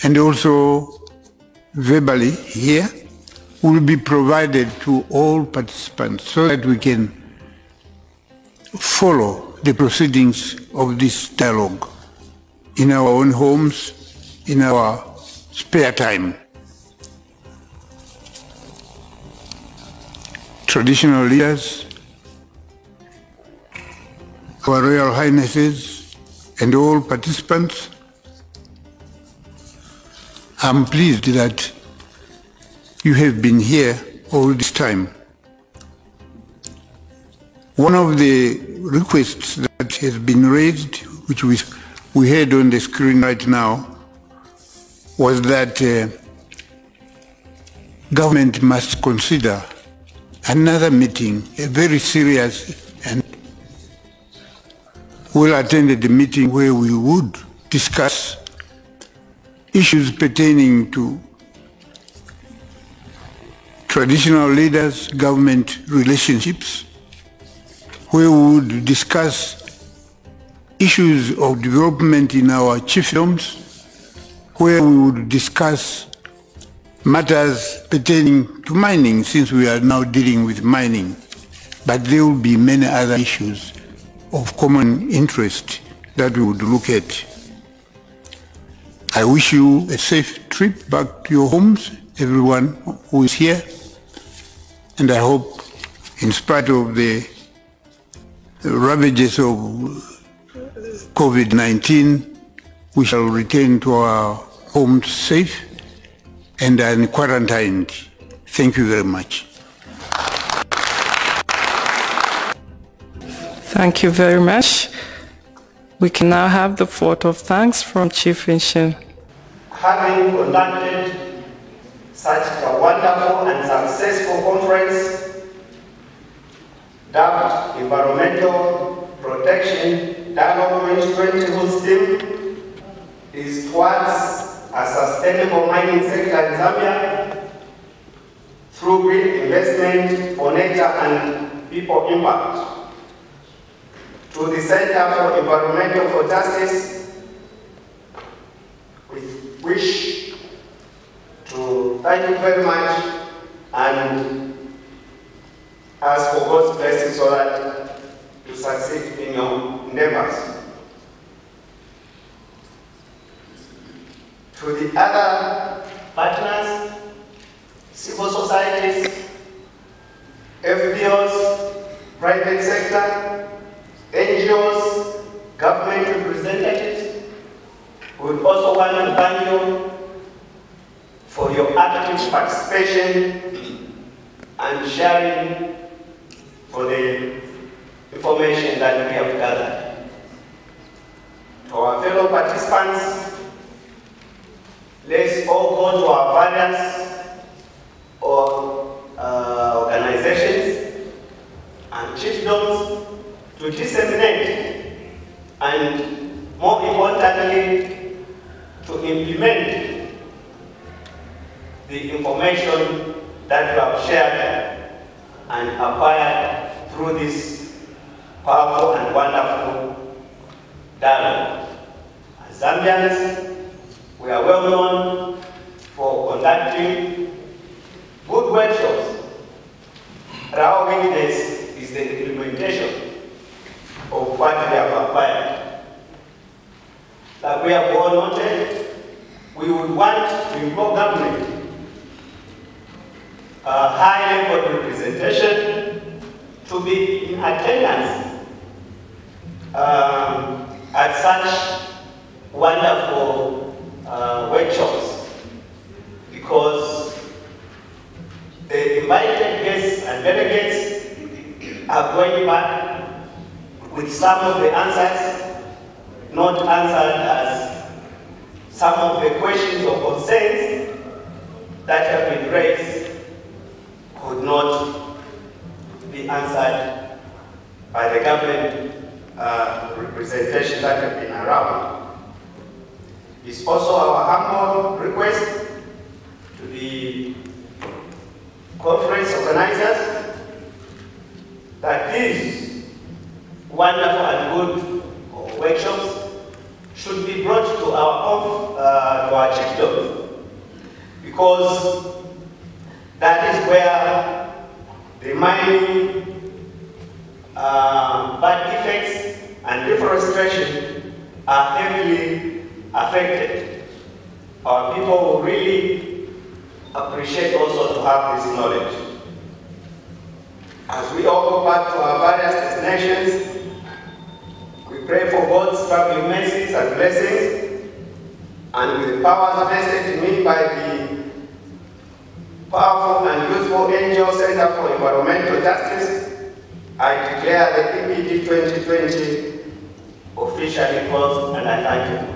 and also verbally here, will be provided to all participants so that we can follow the proceedings of this dialogue in our own homes, in our spare time. Traditional leaders, our Royal Highnesses, and all participants, I'm pleased that you have been here all this time. One of the requests that has been raised, which we had on the screen right now, was that government must consider another meeting, a very serious and well-attended meeting where we would discuss issues pertaining to traditional leaders, government relationships, where we would discuss issues of development in our chiefdoms, where we would discuss matters pertaining to mining, since we are now dealing with mining. But there will be many other issues of common interest that we would look at. I wish you a safe trip back to your homes, everyone who is here. And I hope, in spite of the ravages of COVID-19, we shall return to our homes safe and quarantined. Thank you very much. Thank you very much. We can now have the vote of thanks from Chief Vincent. Having conducted such a wonderful and successful conference, dubbed Environmental Protection Dialogue 2020, whose theme is towards a sustainable mining sector in Zambia through green investment for nature and people impact. To the Center for Environmental Justice, we wish to thank you very much and ask for God's blessing so that you succeed in your endeavors. To the other partners, civil societies, FBOs, private sector, NGOs, government representatives, we would also want to thank you for your active participation and sharing for the information that we have gathered. To our fellow participants, let's all go to our various organizations and chiefdoms to disseminate and, more importantly, the information that you have shared and acquired through this powerful and wonderful dialogue. As Zambians, we are well known for conducting good workshops. Our weakness is the implementation of what we have acquired. Like we have all noted, we would want to involve government high-level representation to be in attendance at such wonderful workshops, because the invited guests and delegates are going back with some of the answers not answered, as some of the questions or concerns that have been raised could not be answered by the government representation that have been around. It's also our humble request to the conference organizers that these wonderful and good workshops should be brought to our chiefdoms, because that is where the mining, bad effects, and deforestation are heavily affected. Our people will really appreciate also to have this knowledge. As we all go back to our various destinations, we pray for God's traveling mercies and blessings, and with the powers vested in me by the powerful and useful Angel Center for Environmental Justice, I declare the EPD 2020 officially closed, and I thank you.